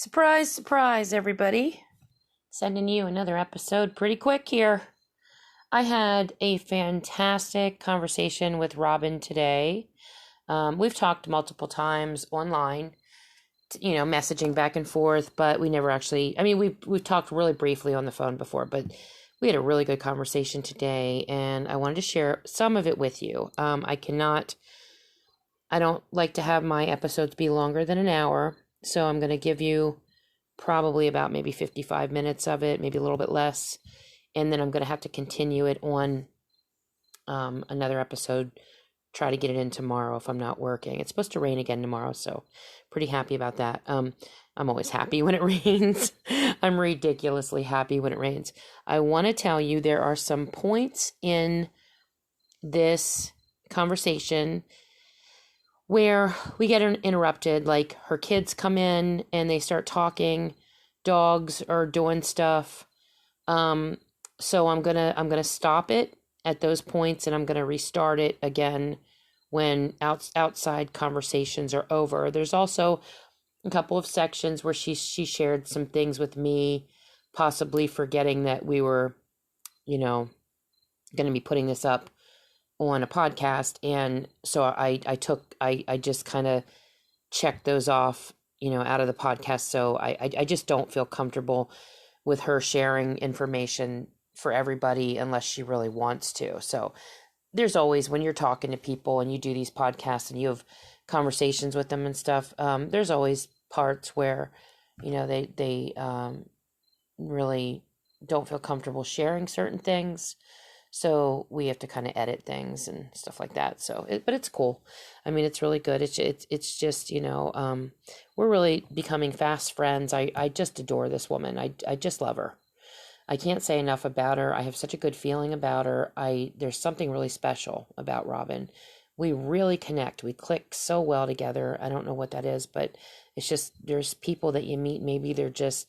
Surprise, surprise, everybody. Sending you another episode pretty quick here. I had a fantastic conversation with Robin today. We've talked multiple times online, messaging back and forth, but we never actually, we've talked really briefly on the phone before, but we had a really good conversation today, and I wanted to share some of it with you. I don't like to have my episodes be longer than an hour. So I'm going to give you probably about maybe 55 minutes of it, maybe a little bit less. And then I'm going to have to continue it on another episode, try to get it in tomorrow if I'm not working. It's supposed to rain again tomorrow, so pretty happy about that. I'm always happy when it rains. I'm ridiculously happy when it rains. I want to tell you there are some points in this conversation where we get interrupted, like her kids come in and they start talking, dogs are doing stuff. So I'm gonna stop it at those points, and I'm gonna restart it again when outside conversations are over. There's also a couple of sections where she shared some things with me, possibly forgetting that we were, going to be putting this up on a podcast. And so I just kind of checked those off, out of the podcast. So I just don't feel comfortable with her sharing information for everybody unless she really wants to. So there's always, when you're talking to people and you do these podcasts and you have conversations with them and stuff, there's always parts where, they really don't feel comfortable sharing certain things. So we have to kind of edit things and stuff like that. So, but it's cool. It's really good. It's just, we're really becoming fast friends. I just adore this woman. I just love her. I can't say enough about her. I have such a good feeling about her. There's something really special about Robin. We really connect. We click so well together. I don't know what that is, but it's just, there's people that you meet. Maybe they're just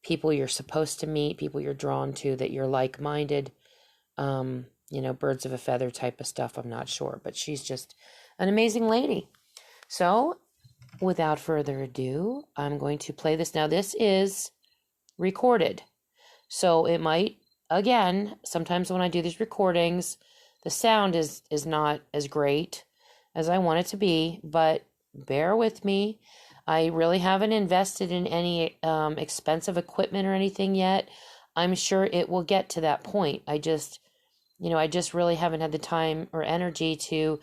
people you're supposed to meet, people you're drawn to, that you're like-minded. Birds of a feather type of stuff. I'm not sure, but she's just an amazing lady. So without further ado, I'm going to play this. Now, this is recorded. So it might, again, sometimes when I do these recordings, the sound is not as great as I want it to be, but bear with me. I really haven't invested in any expensive equipment or anything yet. I'm sure it will get to that point. I just really haven't had the time or energy to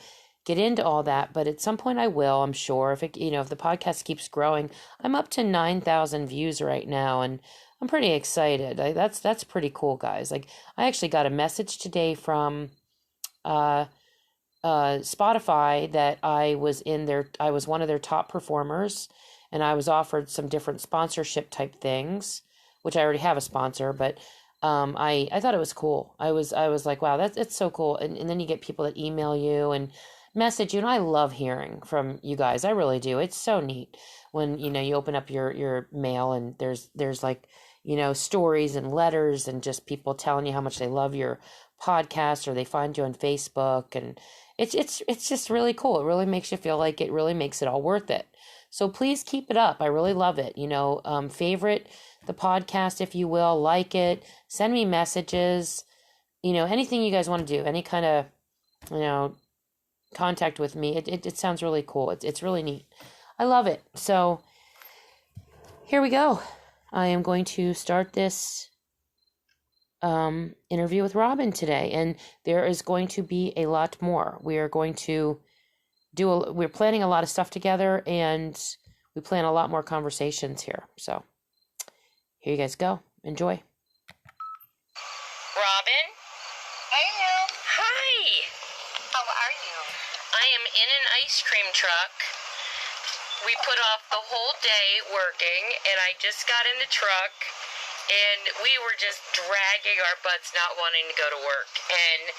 get into all that, but at some point I will, I'm sure. If the podcast keeps growing, I'm up to 9,000 views right now, and I'm pretty excited. That's pretty cool, guys. Like, I actually got a message today from Spotify that I was one of their top performers, and I was offered some different sponsorship type things, which I already have a sponsor, but I thought it was cool. I was like, wow, it's so cool. And then you get people that email you and message you, and I love hearing from you guys. I really do. It's so neat when, you open up your mail and there's like, stories and letters and just people telling you how much they love your podcast, or they find you on Facebook, and it's just really cool. It really makes you feel like it really makes it all worth it. So please keep it up. I really love it. Favorite the podcast, if you will, like it, send me messages, anything you guys want to do, any kind of, contact with me. It sounds really cool. It's really neat. I love it. So here we go. I am going to start this interview with Robin today, and there is going to be a lot more. We are going to we're planning a lot of stuff together, and we plan a lot more conversations here. So here you guys go. Enjoy. Robin? Hey, you. Hi. How are you? I am in an ice cream truck. We put off the whole day working, and I just got in the truck, and we were just dragging our butts not wanting to go to work. And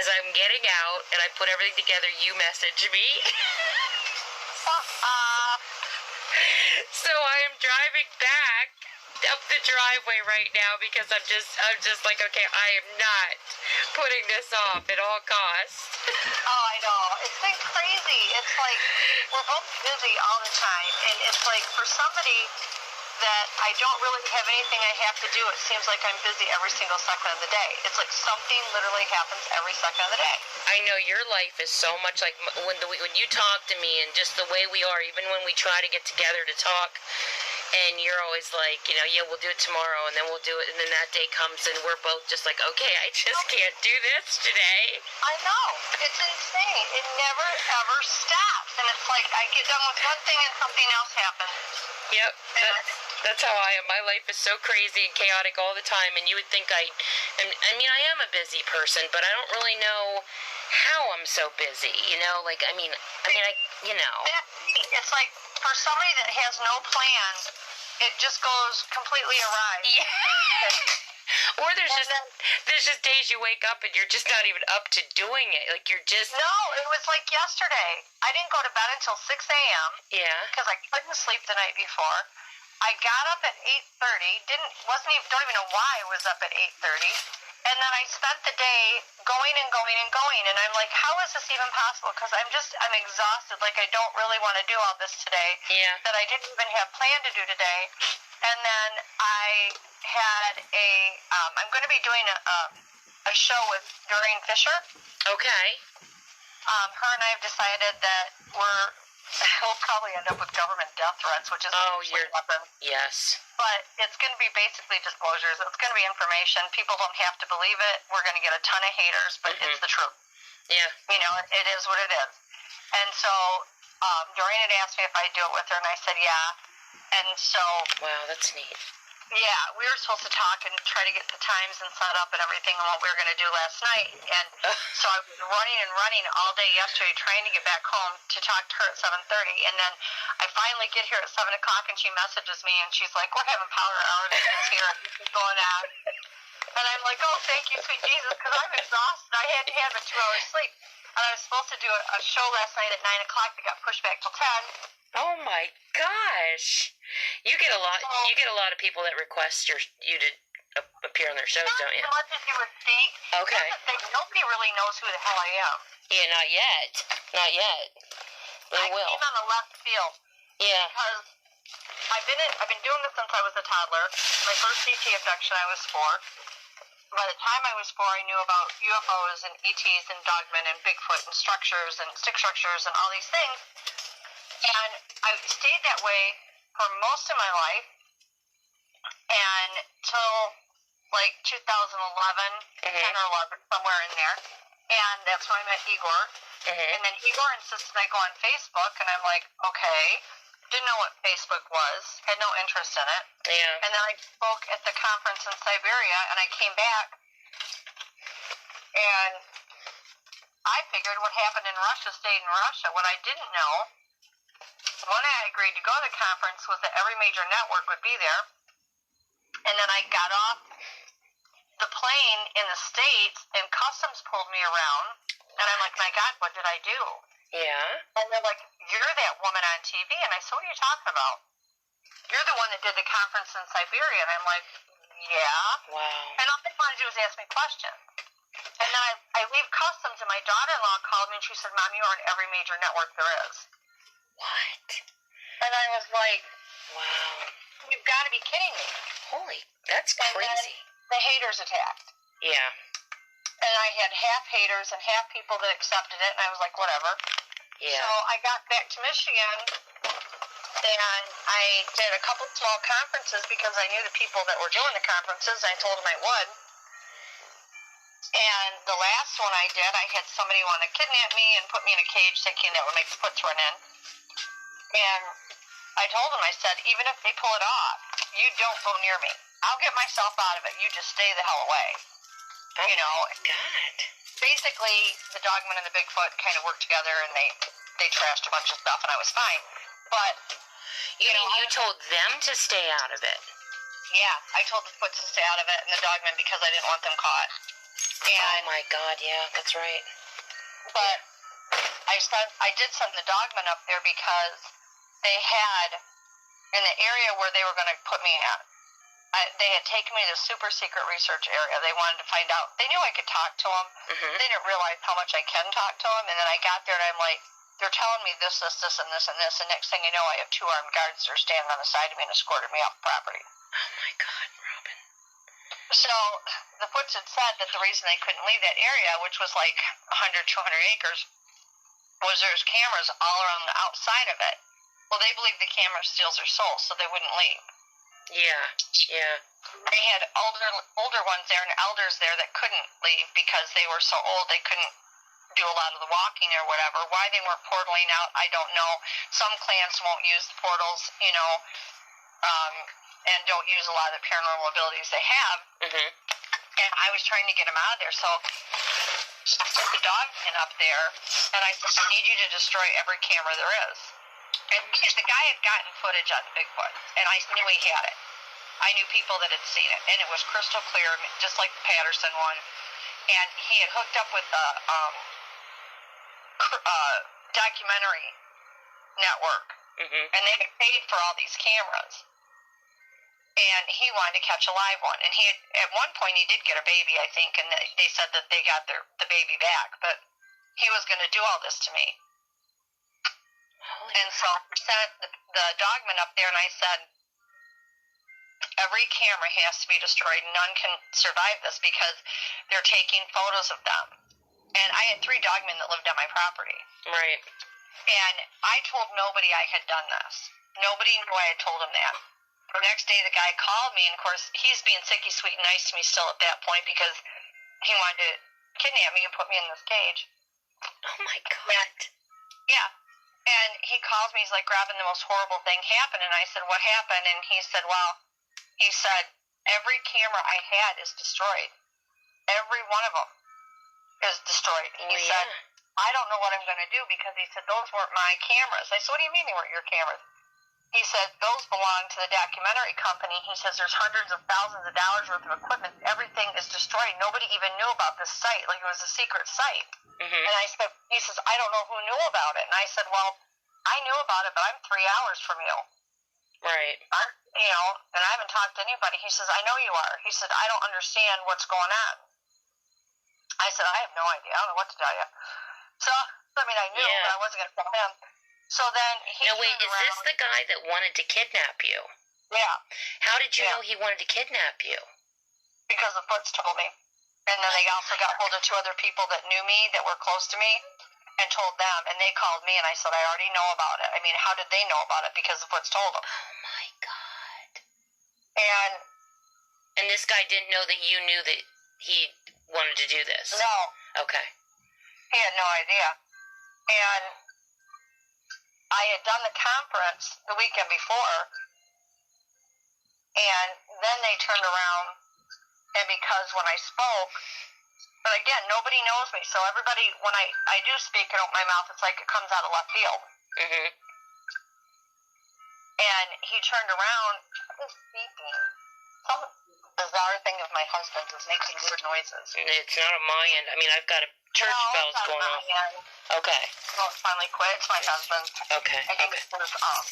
as I'm getting out and I put everything together, you message me. So I am driving back up the driveway right now because I'm just like, okay, I am not putting this off at all costs. Oh, I know. It's been crazy. it's like we're both busy all the time, and it's like for somebody that I don't really have anything I have to do, it seems like I'm busy every single second of the day. It's like something literally happens every second of the day. I know your life is so much like when you talk to me, and just the way we are, even when we try to get together to talk, and you're always like, you know, yeah, we'll do it tomorrow, and then we'll do it, and then that day comes, and we're both just like, okay, I just can't do this today. I know. It's insane. It never, ever stops. And it's like I get done with one thing and something else happens. Yep, that's how I am. My life is so crazy and chaotic all the time, and you would think I am a busy person, but I don't really know how I'm so busy, you know? Like, It's like, for somebody that has no plan, it just goes completely awry. Yeah. Or there's just days you wake up and you're just not even up to doing it. Like, you're just... No, it was like yesterday. I didn't go to bed until 6 a.m. Yeah. Because I couldn't sleep the night before. I got up at 8:30. Don't even know why I was up at 8:30. And then I spent the day going and going and going. And I'm like, how is this even possible? Because I'm exhausted. Like, I don't really want to do all this today. Yeah. That I didn't even have planned to do today. And then I had I'm going to be doing a show with Doreen Fisher. Okay. Her and I have decided that we'll probably end up with government death threats, which is weapon. Yes. But it's going to be basically disclosures. It's going to be information. People don't have to believe it. We're going to get a ton of haters, but it's the truth. Yeah. You know, it is what it is. And so Doreen had asked me if I'd do it with her, and I said yeah. And so... Wow, that's neat. Yeah, we were supposed to talk and try to get the times and set up and everything and what we were going to do last night. And so I was running all day yesterday trying to get back home to talk to her at 7:30. And then I finally get here at 7 o'clock and she messages me and she's like, we're having power outages here. This is going on. And I'm like, oh, thank you, sweet Jesus, because I'm exhausted. I had to have a 2 hours sleep. And I was supposed to do a show last night at 9 o'clock that got pushed back till 10. Oh my gosh! You get a lot. You get a lot of people that request you to appear on their shows, don't you? As much as you would think. Okay. That's the thing. Nobody really knows who the hell I am. Yeah, not yet. Not yet. They will. I came on the left field. Yeah. Because I've been doing this since I was a toddler. My first CT abduction I was 4. By the time I was 4, I knew about UFOs and ETs and Dogmen and Bigfoot and structures and stick structures and all these things. And I stayed that way for most of my life, and till like 2011, 10 or 11, somewhere in there. And that's when I met Igor. And then Igor insisted I go on Facebook, and I'm like, okay. Didn't know what Facebook was, had no interest in it. Yeah. And then I spoke at the conference in Siberia, and I came back, and I figured what happened in Russia stayed in Russia. What I didn't know, when I agreed to go to the conference, was that every major network would be there. And then I got off the plane in the States, and Customs pulled me around, and I'm like, my God, what did I do? Yeah. And they're like, you're that woman on TV. And I said, what are you talking about? You're the one that did the conference in Siberia. And I'm like, yeah. Wow. And all they want to do is ask me questions. And then I leave Customs, and my daughter-in-law called me, and she said, Mom, you are on every major network there is. What? And I was like, wow. You've got to be kidding me. Holy, that's crazy. And the haters attacked. Yeah. And I had half haters and half people that accepted it, and I was like, whatever. Yeah. So I got back to Michigan, and I did a couple small conferences because I knew the people that were doing the conferences, and I told them I would. And the last one I did, I had somebody want to kidnap me and put me in a cage thinking that would make the foots run in. And I told them, I said, even if they pull it off, you don't go near me. I'll get myself out of it. You just stay the hell away. Oh, you know, God. Basically, the Dogmen and the Bigfoot kind of worked together, and they trashed a bunch of stuff, and I was fine. But you mean you told them to stay out of it? Yeah, I told the Foot to stay out of it, and the Dogmen because I didn't want them caught. And, oh my God, yeah, that's right. But I did send the Dogmen up there because they had in the area where they were going to put me at. They had taken me to the super secret research area. They wanted to find out. They knew I could talk to them. They didn't realize how much I can talk to them. And then I got there, and I'm like, they're telling me this, and this, and this, and next thing I know, I have 2 armed guards that are standing on the side of me and escorted me off the property. Oh my God, Robin. So the Foots had said that the reason they couldn't leave that area, which was like 100, 200 acres, was there's cameras all around the outside of it. Well, they believe the camera steals their soul, so they wouldn't leave. Yeah. They had older ones there and elders there that couldn't leave because they were so old they couldn't do a lot of the walking or whatever. Why they weren't portaling out, I don't know. Some clans won't use the portals, and don't use a lot of the paranormal abilities they have. Mm-hmm. And I was trying to get them out of there, so I put the Dogmen up there, and I said, I need you to destroy every camera there is. And the guy had gotten footage on the Bigfoot, and I knew he had it. I knew people that had seen it, and it was crystal clear, just like the Patterson one. And he had hooked up with the documentary network, and they had paid for all these cameras. And he wanted to catch a live one, and at one point he did get a baby, I think, and they said that they got the baby back, but he was going to do all this to me. And so I sent the Dogman up there, and I said, every camera has to be destroyed. None can survive this because they're taking photos of them. And I had 3 Dogmen that lived on my property. Right. And I told nobody I had done this. Nobody knew I had told him that. The next day, the guy called me, and of course, he's being sicky sweet and nice to me still at that point because he wanted to kidnap me and put me in this cage. Oh my God. Yeah. And he calls me, he's like, Robin, the most horrible thing happened. And I said, what happened? And he said, every camera I had is destroyed. Every one of them is destroyed. He said, I don't know what I'm going to do because he said, those weren't my cameras. I said, what do you mean they weren't your cameras? He said, those belong to the documentary company. He says, there's hundreds of thousands of dollars worth of equipment. Everything is destroyed. Nobody even knew about this site. Like, it was a secret site. And I said, he says, I don't know who knew about it. And I said, well, I knew about it, but I'm 3 hours from you. Right. And I haven't talked to anybody. He says, I know you are. He said, I don't understand what's going on. I said, I have no idea. I don't know what to tell you. So, I mean, I knew, but I wasn't going to tell him. So then he No, wait, is this the guy that wanted to kidnap you? Yeah. How did you know he wanted to kidnap you? Because the Foots told me. And then they also got hold of 2 other people that knew me, that were close to me, and told them. And they called me, and I said, I already know about it. I mean, how did they know about it? Because the Foots told them. Oh, my God. And this guy didn't know that you knew that he wanted to do this? No. Okay. He had no idea. And I had done the conference the weekend before, and then they turned around, and because when I spoke, but again, nobody knows me, so everybody, when I do speak and open my mouth, it's like it comes out of left field. And he turned around, he's speaking. Some bizarre thing of my husband's is making weird noises. It's not on my end. I mean, I've got a church bells going off. Okay. Well, it's finally quit. It's my husband. Okay. I think it's off.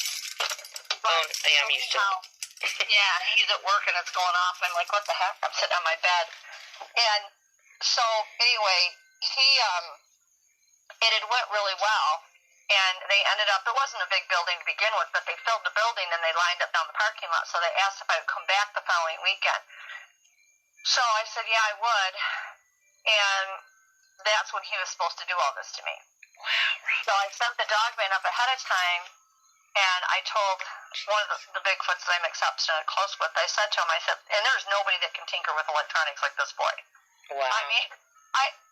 Yeah, I'm used to it. Yeah, he's at work and it's going off. And I'm like, what the heck? I'm sitting on my bed. And so, anyway, it had went really well. And they ended up, it wasn't a big building to begin with, but they filled the building and they lined up down the parking lot. So they asked if I would come back the following weekend. So I said, yeah, I would. And that's when he was supposed to do all this to me. Wow. So I sent the Dogman up ahead of time, and I told one of the Bigfoots that I'm accepted and close with, I said to him, I said, and there's nobody that can tinker with electronics like this boy. Wow. I mean,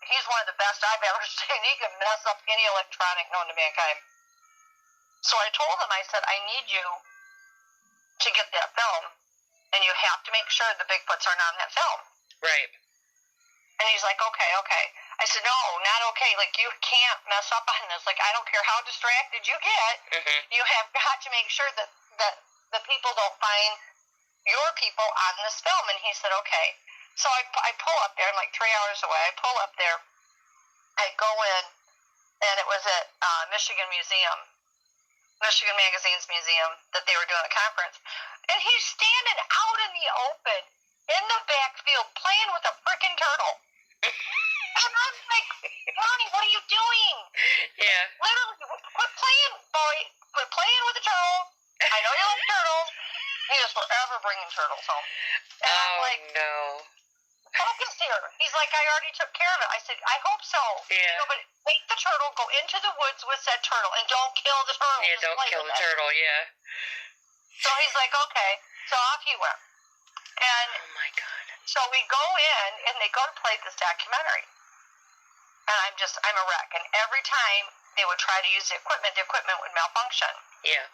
he's one of the best I've ever seen. He can mess up any electronic known to mankind. So I told him, I said, I need you to get that film, and you have to make sure the Bigfoots are not on that film. Right. And he's like, okay. I said, no, not okay. Like, you can't mess up on this. Like, I don't care how distracted you get. You have got to make sure that the people don't find your people on this film. And he said, okay. So I pull up there. I'm like 3 hours away. I pull up there. I go in, and it was at Michigan Magazine's museum that they were doing a conference. And he's standing out in the open in the backfield playing with a frickin' turtle. And I'm like, Ronnie, what are you doing? Yeah. Literally, quit playing, boy. Quit playing with the turtle. I know you like turtles. He was forever bringing turtles home. And I'm like, no. focus here. He's like, I already took care of it. I said, I hope so. Yeah. But take the turtle, go into the woods with that turtle, and don't kill the turtle. Yeah, don't kill the turtle, yeah. So he's like, okay. So off he went. And oh my God. So we go in, and they go to play this documentary. And I'm a wreck. And every time they would try to use the equipment would malfunction. Yeah.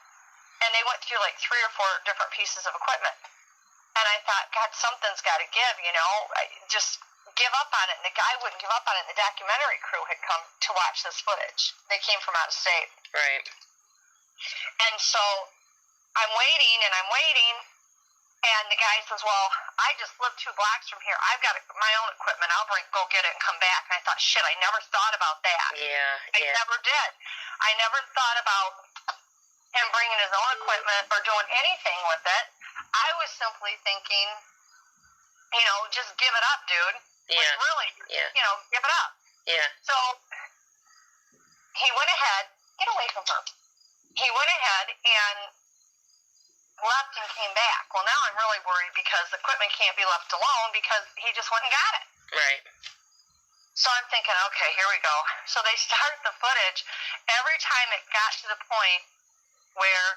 And they went through like 3 or 4 different pieces of equipment. And I thought, God, something's got to give, just give up on it. And the guy wouldn't give up on it. The documentary crew had come to watch this footage. They came from out of state. Right. And so I'm waiting, and the guy says, well, I just live 2 blocks from here. I've got my own equipment. I'll go get it and come back. And I thought, shit, I never thought about that. Yeah. I never did. I never thought about him bringing his own equipment or doing anything with it. I was simply thinking, just give it up, dude. Yeah. Like, really, give it up. Yeah. So he went ahead, get away from her. He went ahead and left and came back. Well, now I'm really worried because the equipment can't be left alone because he just went and got it. Right. So I'm thinking, okay, here we go. So they start the footage. Every time it got to the point where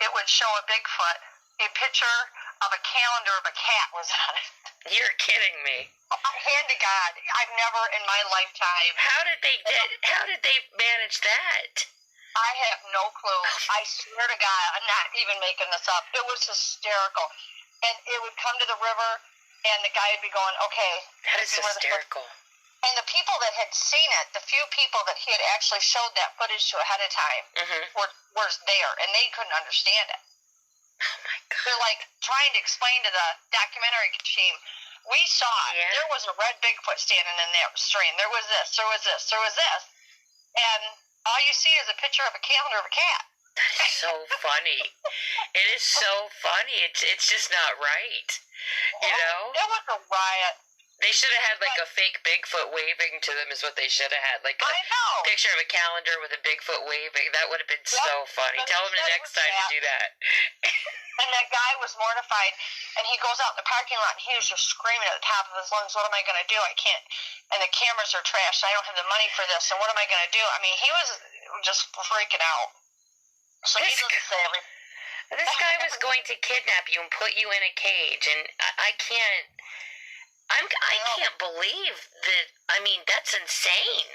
it would show a Bigfoot, a picture of a calendar of a cat was on it. You're kidding me. Hand to God, I've never in my lifetime. How did they manage that? I have no clue. I swear to God, I'm not even making this up. It was hysterical. And it would come to the river, and the guy would be going, okay. That is hysterical. And the people that had seen it, the few people that he had actually showed that footage to ahead of time, were there, and they couldn't understand it. Oh, my God. They're like trying to explain to the documentary team, we saw it. Yeah. There was a red Bigfoot standing in that stream. There was this, there was this, there was this. And all you see is a picture of a calendar of a cat. That is so funny. It is so funny. It's just not right. It was a riot. They should have had like a fake Bigfoot waving to them is what they should have had. Like a picture of a calendar with a Bigfoot waving. That would have been so funny. Tell them the next time to do that. And that guy was mortified, and he goes out in the parking lot, and he was just screaming at the top of his lungs, what am I going to do? I can't, and the cameras are trashed, I don't have the money for this, and what am I going to do? I mean, he was just freaking out. So he doesn't say everything. This guy was going to kidnap you and put you in a cage, and I can't believe that. I mean, that's insane.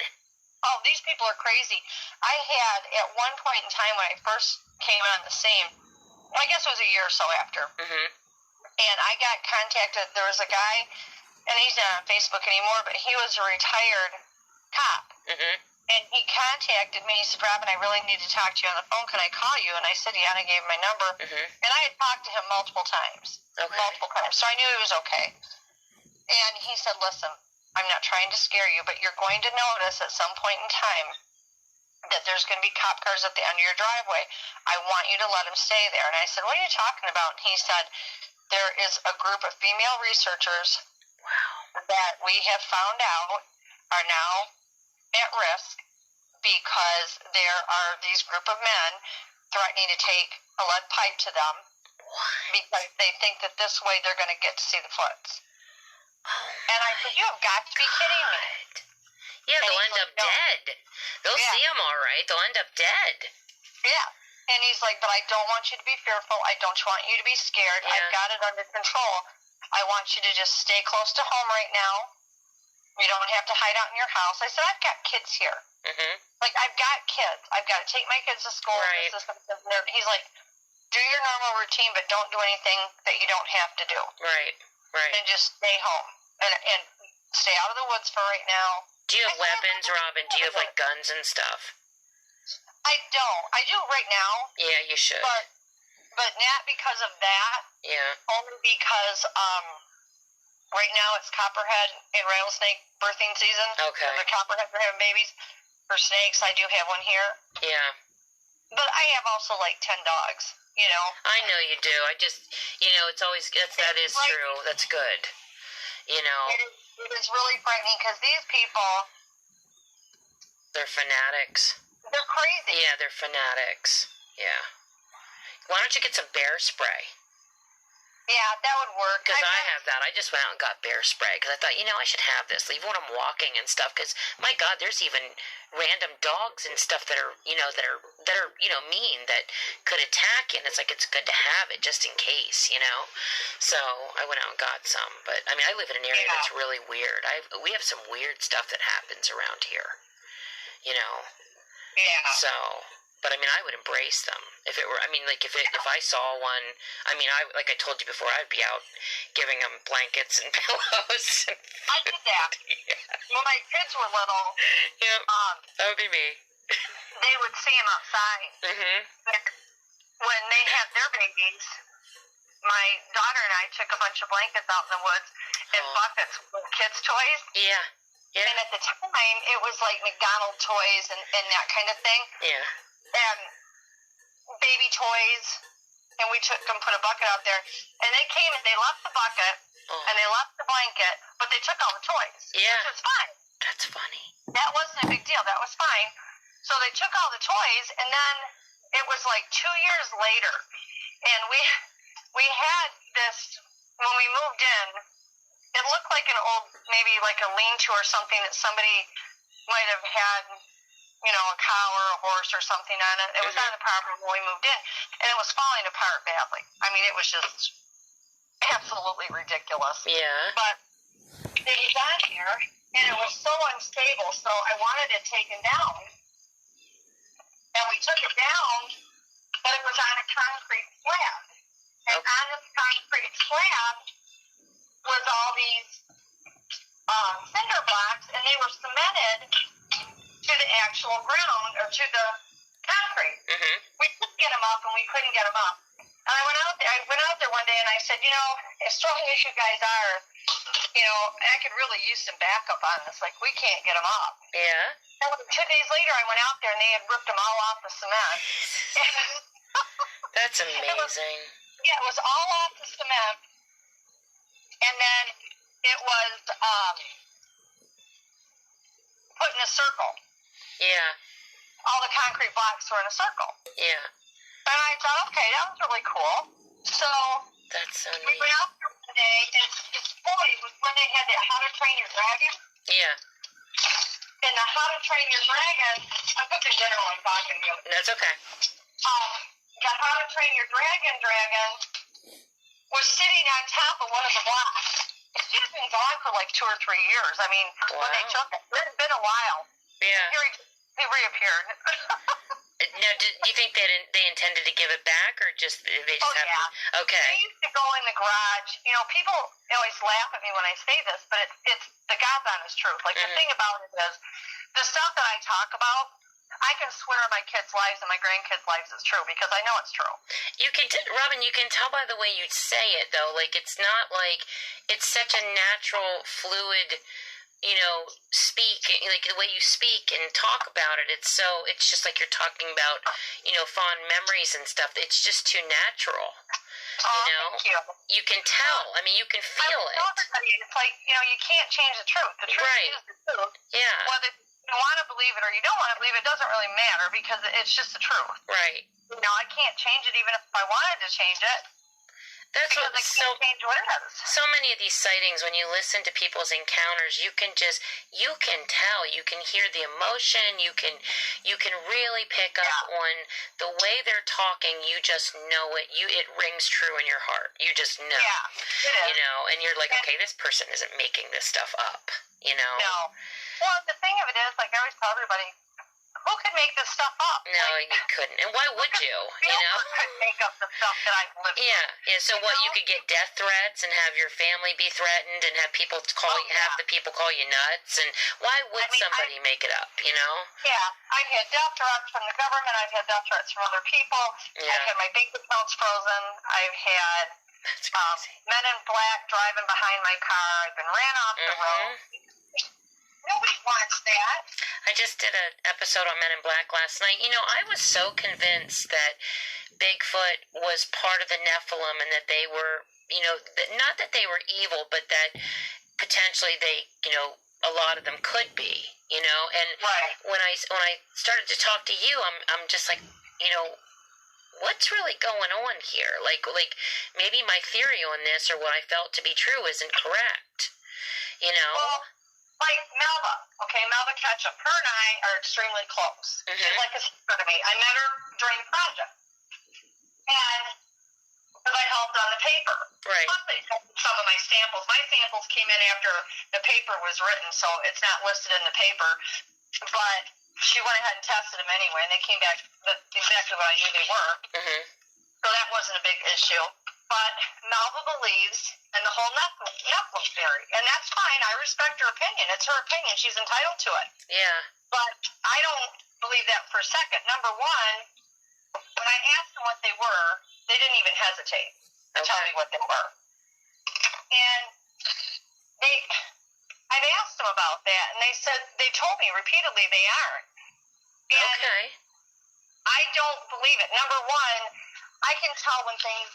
Oh, these people are crazy. I had, at one point in time when I first came on the scene, I guess it was a year or so after, and I got contacted. There was a guy, and he's not on Facebook anymore, but he was a retired cop. And he contacted me. He said, Robin, I really need to talk to you on the phone. Can I call you? And I said, yeah, and I gave him my number. And I had talked to him multiple times. Multiple times. So I knew he was okay. And he said, listen, I'm not trying to scare you, but you're going to notice at some point in time that there's going to be cop cars at the end of your driveway. I want you to let them stay there. And I said, what are you talking about? And he said, there is a group of female researchers that we have found out are now at risk because there are these group of men threatening to take a lead pipe to them because they think that this way they're going to get to see the foots. And I said, you have got to be kidding me. Yeah, they'll end up dead. They'll see them all right. They'll end up dead. Yeah. And he's like, but I don't want you to be fearful. I don't want you to be scared. I've got it under control. I want you to just stay close to home right now. You don't have to hide out in your house. I said, I've got kids here. Like, I've got kids. I've got to take my kids to school. Right. He's like, do your normal routine, but don't do anything that you don't have to do. Right. And just stay home. And stay out of the woods for right now. Do you have weapons, Robin? Do you have, like, guns and stuff? I don't. I do right now. Yeah, you should. But not because of that. Yeah. Only because, right now it's copperhead and rattlesnake birthing season. Okay. The copperheads are having babies. For snakes, I do have one here. Yeah. But I have also like 10 dogs, I know you do. I just, it's always, that is true. That's good. you know. It is really frightening because these people... They're fanatics. They're crazy. Yeah, they're fanatics. Yeah. Why don't you get some bear spray? Yeah, that would work. Because I have that. I just went out and got bear spray because I thought, I should have this, even when I'm walking and stuff. Because my God, there's even random dogs and stuff that are mean that could attack you. And it's like it's good to have it just in case, So I went out and got some. But I mean, I live in an area that's really weird. We have some weird stuff that happens around here. Yeah. So. But I mean, I would embrace them if it were. I mean, like if I saw one. I mean, like I told you before, I'd be out giving them blankets and pillows. I did that. Yeah. When my kids were little. Yeah. That would be me. They would see them outside. Mm-hmm. When they had their babies, my daughter and I took a bunch of blankets out in the woods and buckets with kids' toys. Yeah. Yeah. And at the time, it was like McDonald's toys and that kind of thing. Yeah. And baby toys, and we took them, put a bucket out there, and they came and they left the bucket, and they left the blanket, but they took all the toys. Yeah. Which was fine. That's funny. That wasn't a big deal. That was fine. So they took all the toys, and then it was like 2 years later, and we had this, when we moved in, it looked like an old, maybe like a lean-to or something that somebody might have had, a cow or a horse or something on it. It was on the property when we moved in, and it was falling apart badly. I mean, it was just absolutely ridiculous. Yeah. But it was on here, and it was so unstable, so I wanted it taken down. And we took it down, but it was on a concrete slab. And on this concrete slab was all these cinder blocks, and they were cemented to the actual ground, or to the concrete. Mm-hmm. We couldn't get them up, and we couldn't get them up. And I went out there one day, and I said, as strong as you guys are, I could really use some backup on this. Like, we can't get them up. Yeah. And 2 days later, I went out there, and they had ripped them all off the cement. That's amazing. It was all off the cement. And then it was put in a circle. Yeah. All the concrete blocks were in a circle. Yeah. And I thought, okay, that was really cool. So that's so neat. We went out there one day, and it's funny, it was when they had that How to Train Your Dragon. Yeah. And the How to Train Your Dragon, I'm cooking dinner while I'm talking to you. That's okay. The How to Train Your Dragon was sitting on top of one of the blocks. It's just been gone for like 2 or 3 years. I mean, when they took it, it's been a while. Yeah. He reappeared. Now, do you think they intended to give it back, or just they just yeah. Okay. They used to go in the garage. People always laugh at me when I say this, but it's the God's honest truth. Like, the thing about it is, the stuff that I talk about, I can swear my kids' lives and my grandkids' lives is true, because I know it's true. You can, Robin, you can tell by the way you say it, though. Like, it's not like, it's such a natural, fluid, speak, like the way you speak and talk about it. It's just like you're talking about, fond memories and stuff. It's just too natural. Thank you. You can tell. I mean, you can feel it. Everybody, it's like, you can't change the truth. The truth is the truth. Yeah. Whether you want to believe it or you don't want to believe it doesn't really matter, because it's just the truth. Right. I can't change it even if I wanted to change it. That's because I can't change what it is. So many of these sightings, when you listen to people's encounters, you can tell, you can hear the emotion, you can really pick up on the way they're talking. You just know it. It rings true in your heart. You just know. Yeah, it is. And you're like, okay, this person isn't making this stuff up. No. Well, the thing of it is, like I always tell everybody, who could make this stuff up? No, you couldn't. And why would you? Couldn't make up the stuff that I've lived through. Yeah. So what? You could get death threats and have your family be threatened and have people have the people call you nuts. And why would somebody make it up? Yeah, I've had death threats from the government. I've had death threats from other people. Yeah. I've had my bank accounts frozen. I've had men in black driving behind my car. I've been ran off the road. Nobody wants that. I just did an episode on Men in Black last night. I was so convinced that Bigfoot was part of the Nephilim and that they were, not that they were evil, but that potentially they, a lot of them could be, and Right. when I started to talk to you, I'm just like, what's really going on here? Like maybe my theory on this or what I felt to be true isn't correct, Well, like Melba, okay, Melba Ketchup, her and I are extremely close. Mm-hmm. She's like a sister to me. I met her during the project. And because I helped on the paper. Right. Plus, they tested some of my samples. My samples came in after the paper was written, so it's not listed in the paper. But she went ahead and tested them anyway, and they came back exactly what I knew they were. Mm-hmm. So that wasn't a big issue. But Malva believes in the whole Nephilim theory, and that's fine. I respect her opinion. It's her opinion. She's entitled to it. Yeah. But I don't believe that for a second. Number one, when I asked them what they were, they didn't even hesitate to tell me what they were. And I've asked them about that, and they told me repeatedly they aren't. And I don't believe it. Number one, I can tell when things,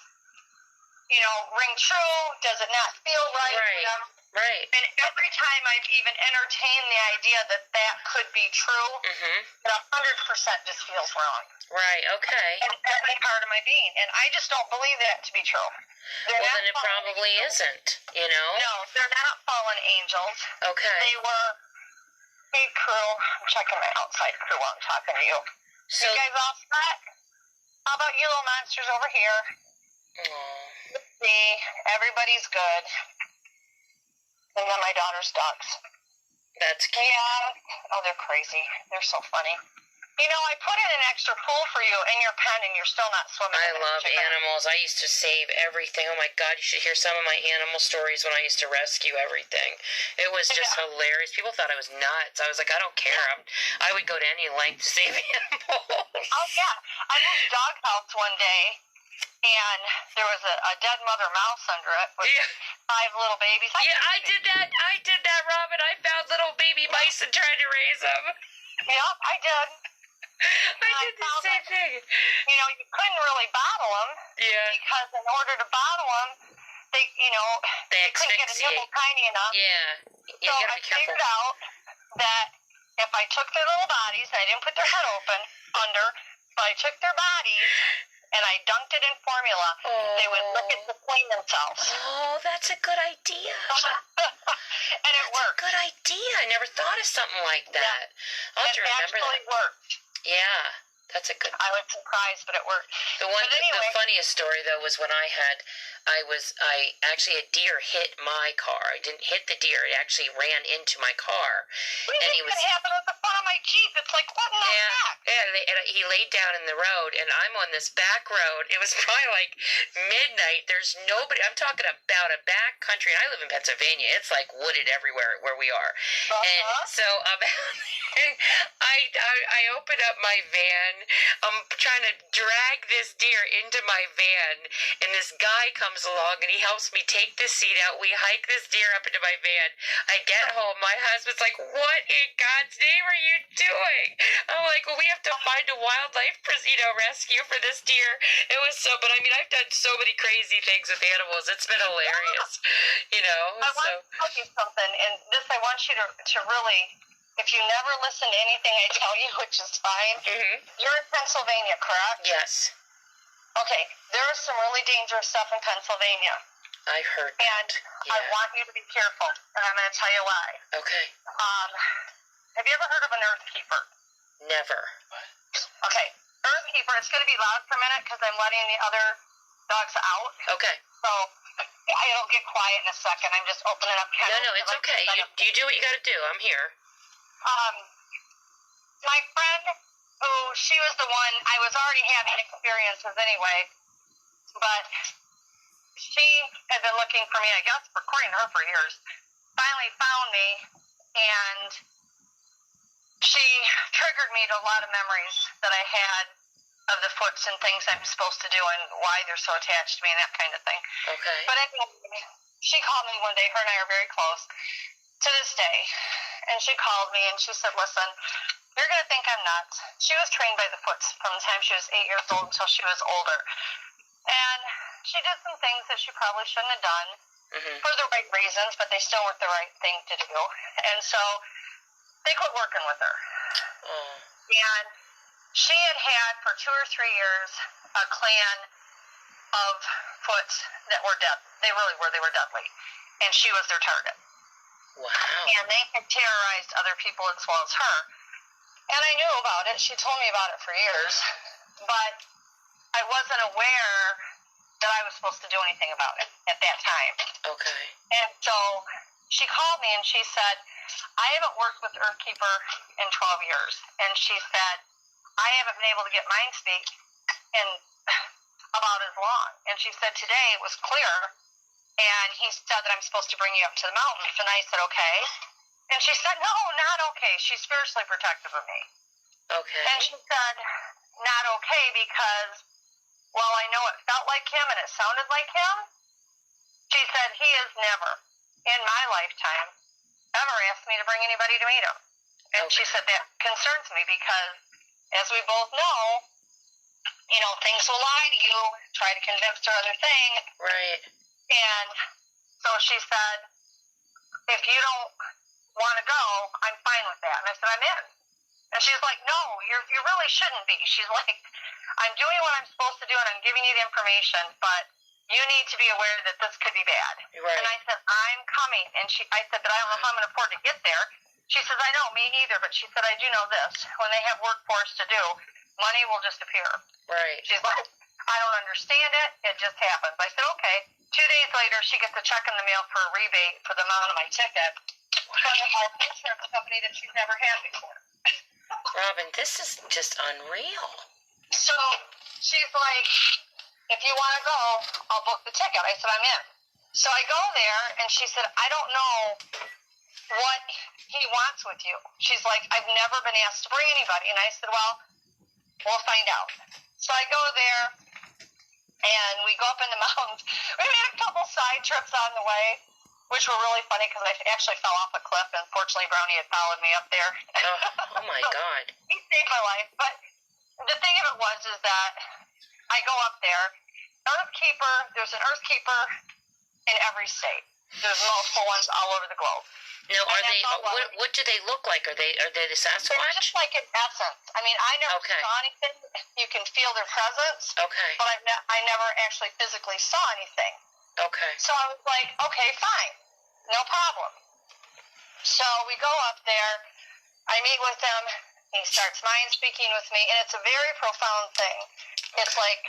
ring true. Does it not feel right? Right. Right. And every time I've even entertained the idea that could be true, it 100% just feels wrong. Right, okay. And every part of my being. And I just don't believe that to be true. Well, then it probably isn't, No, they're not fallen angels. Okay. They were, hey, crew, I'm checking my outside crew while I'm talking to you. So, you guys all set? How about you little monsters over here? Let's see, everybody's good. And then my daughter's ducks. That's cute. Yeah. Oh, they're crazy. They're so funny. I put in an extra pool for you in your pen, and you're still not swimming. I love animals. I used to save everything. Oh, my God. You should hear some of my animal stories when I used to rescue everything. It was just hilarious. People thought I was nuts. I was like, I don't care. I would go to any length to save animals. Oh, yeah. I was in a dog house one day, and there was a dead mother mouse under it with 5 little babies. I did that, Robin. I found little baby mice and tried to raise them. Yep, I did. I did the same thing. You couldn't really bottle them. Yeah. Because in order to bottle them, they couldn't get a nibble tiny enough. Yeah. You so gotta be careful. I figured out that if I took their little bodies, and I didn't put their head open under, but I took their bodies, and I dunked it in formula, they would lick it to clean themselves. Oh, that's a good idea. And it worked. That's a good idea. I never thought of something like that. Yeah. I'll have to remember that. It actually worked. Yeah, that's a good. I was surprised, but it worked. The funniest story though was when actually a deer hit my car. I didn't hit the deer; it actually ran into my car. And he was. It happened at the front of my Jeep. It's like what in the heck? Yeah, and he laid down in the road, and I'm on this back road. It was probably like midnight. There's nobody. I'm talking about a back country. And I live in Pennsylvania. It's like wooded everywhere where we are, and so and I open up my van. I'm trying to drag this deer into my van, and this guy comes along and he helps me take the seat out. We hike this deer up into my van. I get home. My husband's like, "What in God's name are you doing?" I'm like, "Well, we have to find a wildlife, rescue for this deer." It was but I mean, I've done so many crazy things with animals. It's been hilarious, I want to tell you something, and this I want you to really. If you never listen to anything I tell you, which is fine, you're in Pennsylvania, correct? Yes. Okay, there is some really dangerous stuff in Pennsylvania. I've heard that. And I want you to be careful, and I'm going to tell you why. Okay. Have you ever heard of an earthkeeper? Never. Okay, earthkeeper, it's going to be loud for a minute because I'm letting the other dogs out. Okay. So it'll get quiet in a second. I'm just opening up kennels. No, it's okay. You do what you got to do. I'm here. My friend, who she was the one, I was already having experiences anyway, but she had been looking for me, I guess, according to her, for years. Finally found me, and she triggered me to a lot of memories that I had of the foots and things I'm supposed to do and why they're so attached to me and that kind of thing. Okay. But anyway, she called me one day. Her and I are very close to this day. And she called me and she said, "Listen, you're going to think I'm nuts." She was trained by the Foots from the time she was 8 years old until she was older. And she did some things that she probably shouldn't have done. for the right reasons, but they still weren't the right thing to do. And so they quit working with her. And she had for 2 or 3 years a clan of Foots that were dead. They really were. They were deadly. And she was their target. Wow. And they had terrorized other people as well as her. And I knew about it. She told me about it for years. But I wasn't aware that I was supposed to do anything about it at that time. Okay. And so she called me and she said, I haven't worked with earthkeeper in 12 years. And she said, I haven't been able to get mind speak in about as long. And she said, today it was clear. And he said that I'm supposed to bring you up to the mountains. And I said, okay. And she said, no, not okay. She's fiercely protective of me. Okay. And she said, not okay because, well, I know it felt like him and it sounded like him. She said, he has never, in my lifetime, ever asked me to bring anybody to meet him. And she said, that concerns me because, as we both know, you know, things will lie to you, try to convince her other thing. Right. And so she said, if you don't want to go, I'm fine with that. And I said, I'm in. And she's like, no, you really shouldn't be. She's like, I'm doing what I'm supposed to do and I'm giving you the information, but you need to be aware that this could be bad. Right. And I said, I'm coming. And I said, but I don't know how I'm going to afford to get there. She says, I know, me neither. But she said, I do know this. When they have workforce to do, money will just appear. Right. She's like, I don't understand it. It just happens. I said, okay. 2 days later, she gets a check in the mail for a rebate for the amount of my ticket from a health insurance company that she's never had before. Robin, this is just unreal. So she's like, if you want to go, I'll book the ticket. I said, I'm in. So I go there, and she said, I don't know what he wants with you. She's like, I've never been asked to bring anybody. And I said, well, we'll find out. So I go there, and we go up in the mountains. We made a couple side trips on the way, which were really funny because I actually fell off a cliff, and fortunately Brownie had followed me up there. Oh my God. He saved my life. But the thing of it was is that I go up there. There's an earthkeeper in every state. There's multiple ones all over the globe. Now, what do they look like? Are they the Sasquatch? They're just like an essence. I mean, I never saw anything. You can feel their presence. Okay. But I never actually physically saw anything. Okay. So I was like, okay, fine. No problem. So we go up there. I meet with him. He starts mind speaking with me. And it's a very profound thing. It's like,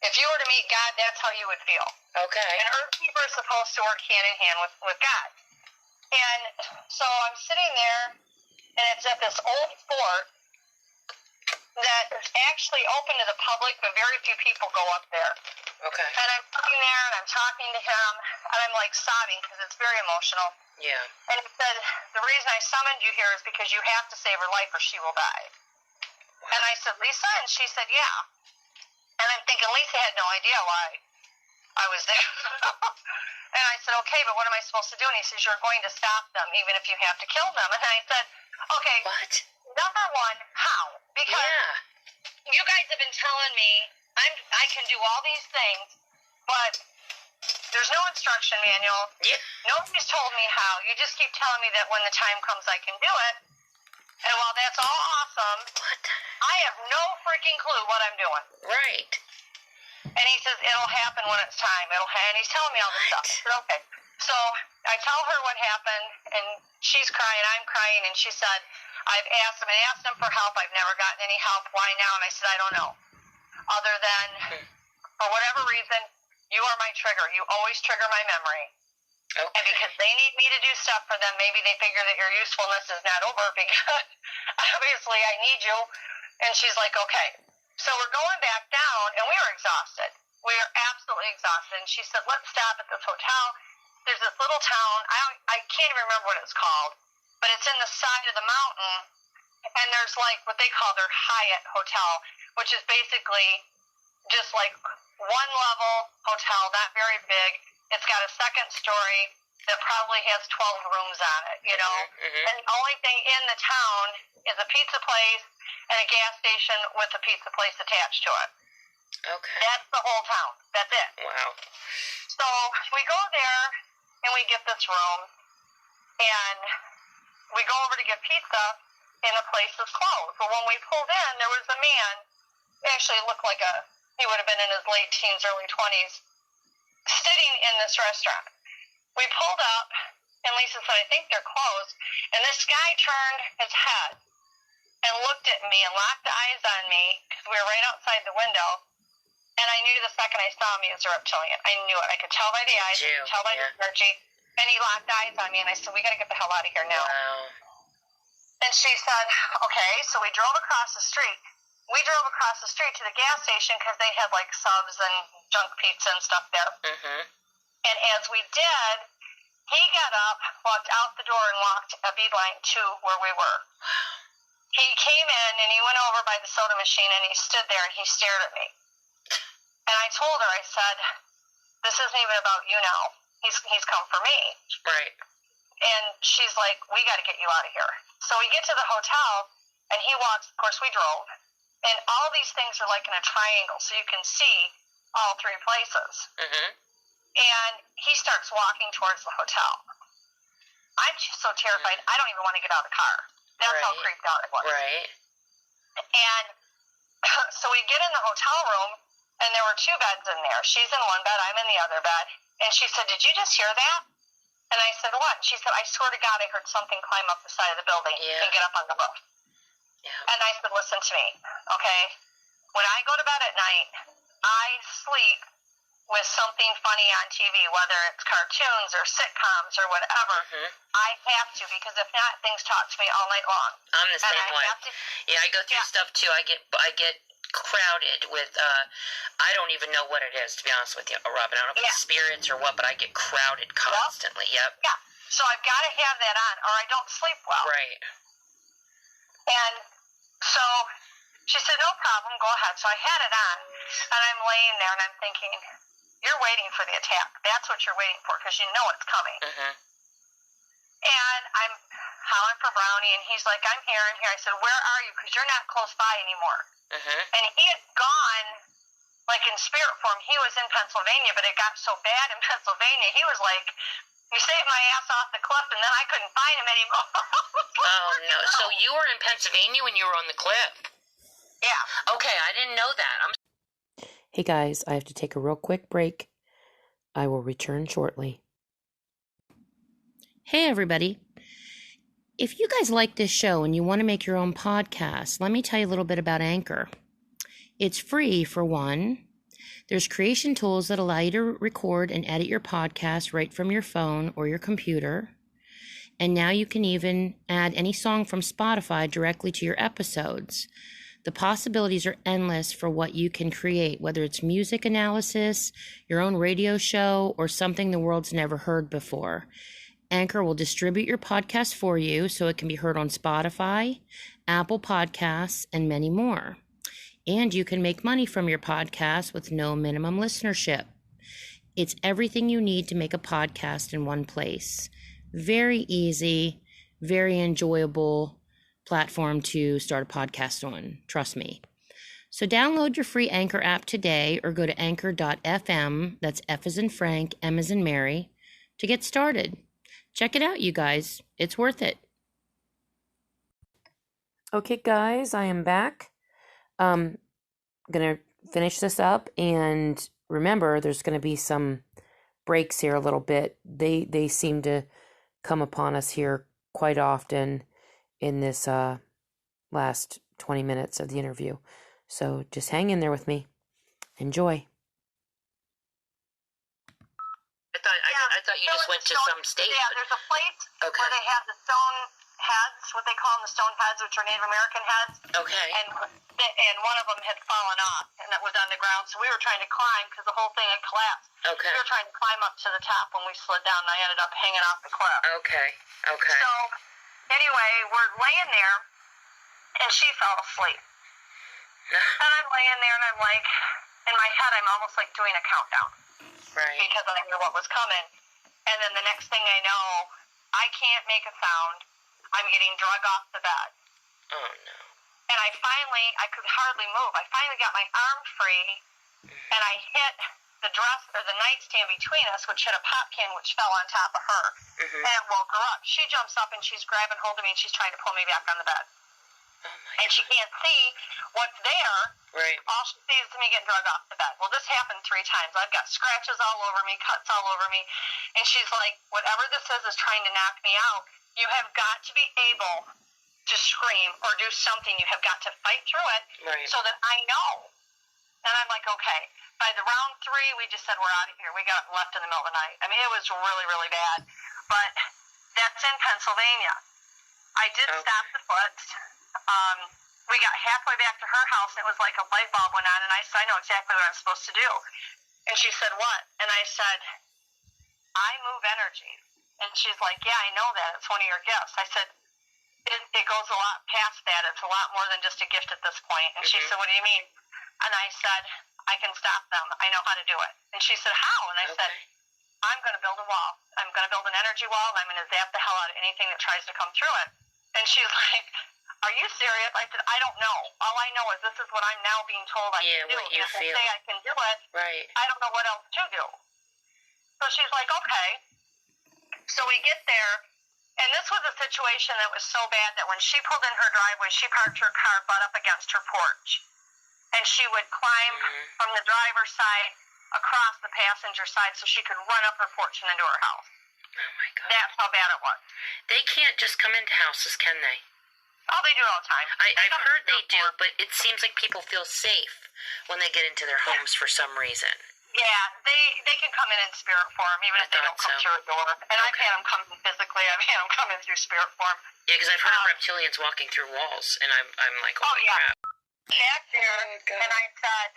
if you were to meet God, that's how you would feel. Okay. An earthkeeper is supposed to work hand in hand with God. And so I'm sitting there, and it's at this old fort that is actually open to the public, but very few people go up there. Okay. And I'm sitting there, and I'm talking to him, and I'm like sobbing because it's very emotional. Yeah. And he said, the reason I summoned you here is because you have to save her life or she will die. And I said, Lisa? And she said, yeah. And I'm thinking, Lisa had no idea why I was there. And I said, okay, but what am I supposed to do? And he says, you're going to stop them, even if you have to kill them. And I said, okay, what? Number one, how? Because you guys have been telling me I can do all these things, but there's no instruction manual. Yeah. Nobody's told me how. You just keep telling me that when the time comes I can do it. And while that's all awesome, I have no freaking clue what I'm doing. Right. And he says, it'll happen when it's time. And he's telling me all this stuff. I said, okay. So I tell her what happened, and she's crying, I'm crying, and she said, I've asked him for help. I've never gotten any help. Why now? And I said, I don't know. Other than, for whatever reason, you are my trigger. You always trigger my memory. Okay. And because they need me to do stuff for them, maybe they figure that your usefulness is not over because obviously I need you. And she's like, okay. So we're going back down, and we were exhausted. We are absolutely exhausted. And she said, let's stop at this hotel. There's this little town. I can't even remember what it's called, but it's in the side of the mountain. And there's like what they call their Hyatt Hotel, which is basically just like one level hotel, not very big. It's got a second story that probably has 12 rooms on it, you know. And the only thing in the town is a pizza place and a gas station with a pizza place attached to it. Okay. That's the whole town. That's it. Wow. So we go there, and we get this room, and we go over to get pizza, and the place is closed. But when we pulled in, there was a man, actually looked like he would have been in his late teens, early 20s, sitting in this restaurant. We pulled up, and Lisa said, I think they're closed. And this guy turned his head and looked at me and locked eyes on me, because we were right outside the window. And I knew the second I saw him, he was a reptilian. I knew it. I could tell by the eyes, I could tell by the energy. And he locked eyes on me, and I said, we got to get the hell out of here now. Wow. And she said, okay. So we drove across the street. We drove across the street to the gas station because they had like subs and junk pizza and stuff there. Mm-hmm. And as we did, he got up, walked out the door, and walked a beeline to where we were. He came in, and he went over by the soda machine, and he stood there, and he stared at me. And I told her, I said, this isn't even about you now. He's come for me. Right. And she's like, we got to get you out of here. So we get to the hotel, and he walks, of course we drove, and all these things are like in a triangle, so you can see all three places. Mm-hmm. And he starts walking towards the hotel. I'm just so terrified, I don't even want to get out of the car. That's how creeped out it was. Right. And so we get in the hotel room, and there were two beds in there. She's in one bed, I'm in the other bed. And she said, did you just hear that? And I said, what? She said, I swear to God, I heard something climb up the side of the building and get up on the roof. Yeah. And I said, listen to me, okay? When I go to bed at night, I sleep with something funny on TV, whether it's cartoons or sitcoms or whatever. Mm-hmm. I have to, because if not, things talk to me all night long. I'm the same way. Yeah, I go through Yeah. stuff too. I get crowded with I don't even know what it is, to be honest with you, Robin. I don't know if it's spirits or what, but I get crowded constantly. Yep. Yeah. So I've got to have that on, or I don't sleep well. Right. And so she said, no problem, go ahead. So I had it on, and I'm laying there, and I'm thinking, you're waiting for the attack. That's what you're waiting for, because you know it's coming. Mm-hmm. And I'm howling for Brownie, and he's like, I'm here, I'm here. I said, where are you? Because you're not close by anymore. Mm-hmm. And he had gone, like in spirit form. He was in Pennsylvania, but it got so bad in Pennsylvania, he was like, you saved my ass off the cliff, and then I couldn't find him anymore. Oh, no. So you were in Pennsylvania when you were on the cliff? Yeah. Okay, I didn't know that. Hey guys, I have to take a real quick break. I will return shortly. Hey everybody. If you guys like this show and you want to make your own podcast, let me tell you a little bit about Anchor. It's free for one. There's creation tools that allow you to record and edit your podcast right from your phone or your computer. And now you can even add any song from Spotify directly to your episodes. The possibilities are endless for what you can create, whether it's music analysis, your own radio show, or something the world's never heard before. Anchor will distribute your podcast for you so it can be heard on Spotify, Apple Podcasts, and many more. And you can make money from your podcast with no minimum listenership. It's everything you need to make a podcast in one place. Very easy, very enjoyable platform to start a podcast on. Trust me. So download your free Anchor app today or go to anchor.fm, that's F as in Frank, M as in Mary, to get started. Check it out, you guys. It's worth it. Okay, guys, I am back. I'm going to finish this up, and remember, there's going to be some breaks here a little bit. They seem to come upon us here quite often in this last 20 minutes of the interview. So just hang in there with me. Enjoy. I thought you just went to some state. Yeah, there's a place Okay. where they have the stone heads, what they call them the stone heads, which are Native American heads. Okay. And one of them had fallen off, and that was on the ground. So we were trying to climb because the whole thing had collapsed. Okay. We were trying to climb up to the top when we slid down, and I ended up hanging off the cliff. Okay. Okay. So anyway, we're laying there, and she fell asleep. And I'm laying there, and I'm like, in my head, I'm almost like doing a countdown. Right. Because I knew what was coming. And then the next thing I know, I can't make a sound. I'm getting drug off the bed. Oh, no. And I could hardly move. I finally got my arm free, and I hit the dress or the nightstand between us, which hit a pop can, which fell on top of her, and it woke her up. She jumps up and she's grabbing hold of me and she's trying to pull me back on the bed. And she can't see what's there. Right. All she sees is me getting dragged off the bed. Well, this happened 3 times. I've got scratches all over me, cuts all over me. And she's like, whatever this is trying to knock me out. You have got to be able to scream or do something. You have got to fight through it so that I know. And I'm like, okay. By the round 3, we just said, we're out of here. We got left in the middle of the night. I mean, it was really, really bad. But that's in Pennsylvania. I did stop the foot. We got halfway back to her house, and it was like a light bulb went on, and I said, I know exactly what I'm supposed to do. And she said, what? And I said, I move energy. And she's like, yeah, I know that. It's one of your gifts. I said, it goes a lot past that. It's a lot more than just a gift at this point. And she said, what do you mean? And I said, I can stop them. I know how to do it. And she said, how? And I said, I'm going to build a wall. I'm going to build an energy wall, and I'm going to zap the hell out of anything that tries to come through it. And she's like, are you serious? I said, I don't know. All I know is this is what I'm now being told I can do. What you feel. If I say I can do it, I don't know what else to do. So she's like, okay. So we get there, and this was a situation that was so bad that when she pulled in her driveway, she parked her car butt up against her porch. And she would climb from the driver's side across the passenger side so she could run up her porch and into her house. Oh, my God. That's how bad it was. They can't just come into houses, can they? Oh, they do it all the time. I've heard they do, but it seems like people feel safe when they get into their homes for some reason. Yeah, they can come in spirit form, even if they don't come through a door. And I've had them come physically. I've had them come in through spirit form. Yeah, because I've heard of reptilians walking through walls, and I'm like, holy crap. Back there, and I said,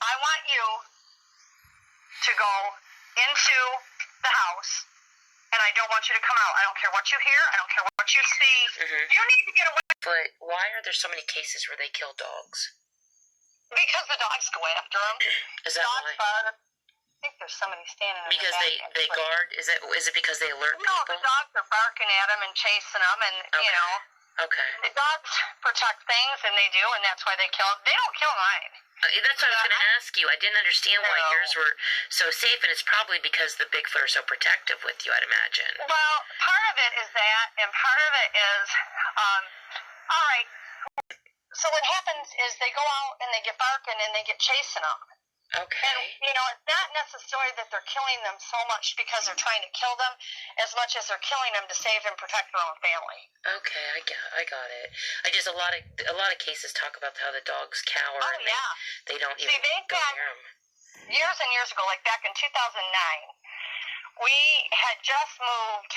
I want you to go into the house, and I don't want you to come out. I don't care what you hear. I don't care what you see. You need to get away. But why are there so many cases where they kill dogs? Because the dogs go after them. Is that dogs why? Bark. I think there's somebody standing in because the back. they guard? Is it because they alert people? No, the dogs are barking at them and chasing them, and you know. Okay. The dogs protect things, and they do, and that's why they kill. They don't kill mine. That's what I was going to ask you. I didn't understand why yours were so safe, and it's probably because the Bigfoot are so protective with you, I'd imagine. Well, part of it is that, and part of it is, all right, so what happens is they go out and they get barking and they get chasing them. Okay. And, you know, it's not necessarily that they're killing them so much because they're trying to kill them as much as they're killing them to save and protect their own family. Okay, I got it. I just, a lot of cases talk about how the dogs cower and they don't even go near them. Years and years ago, like back in 2009, we had just moved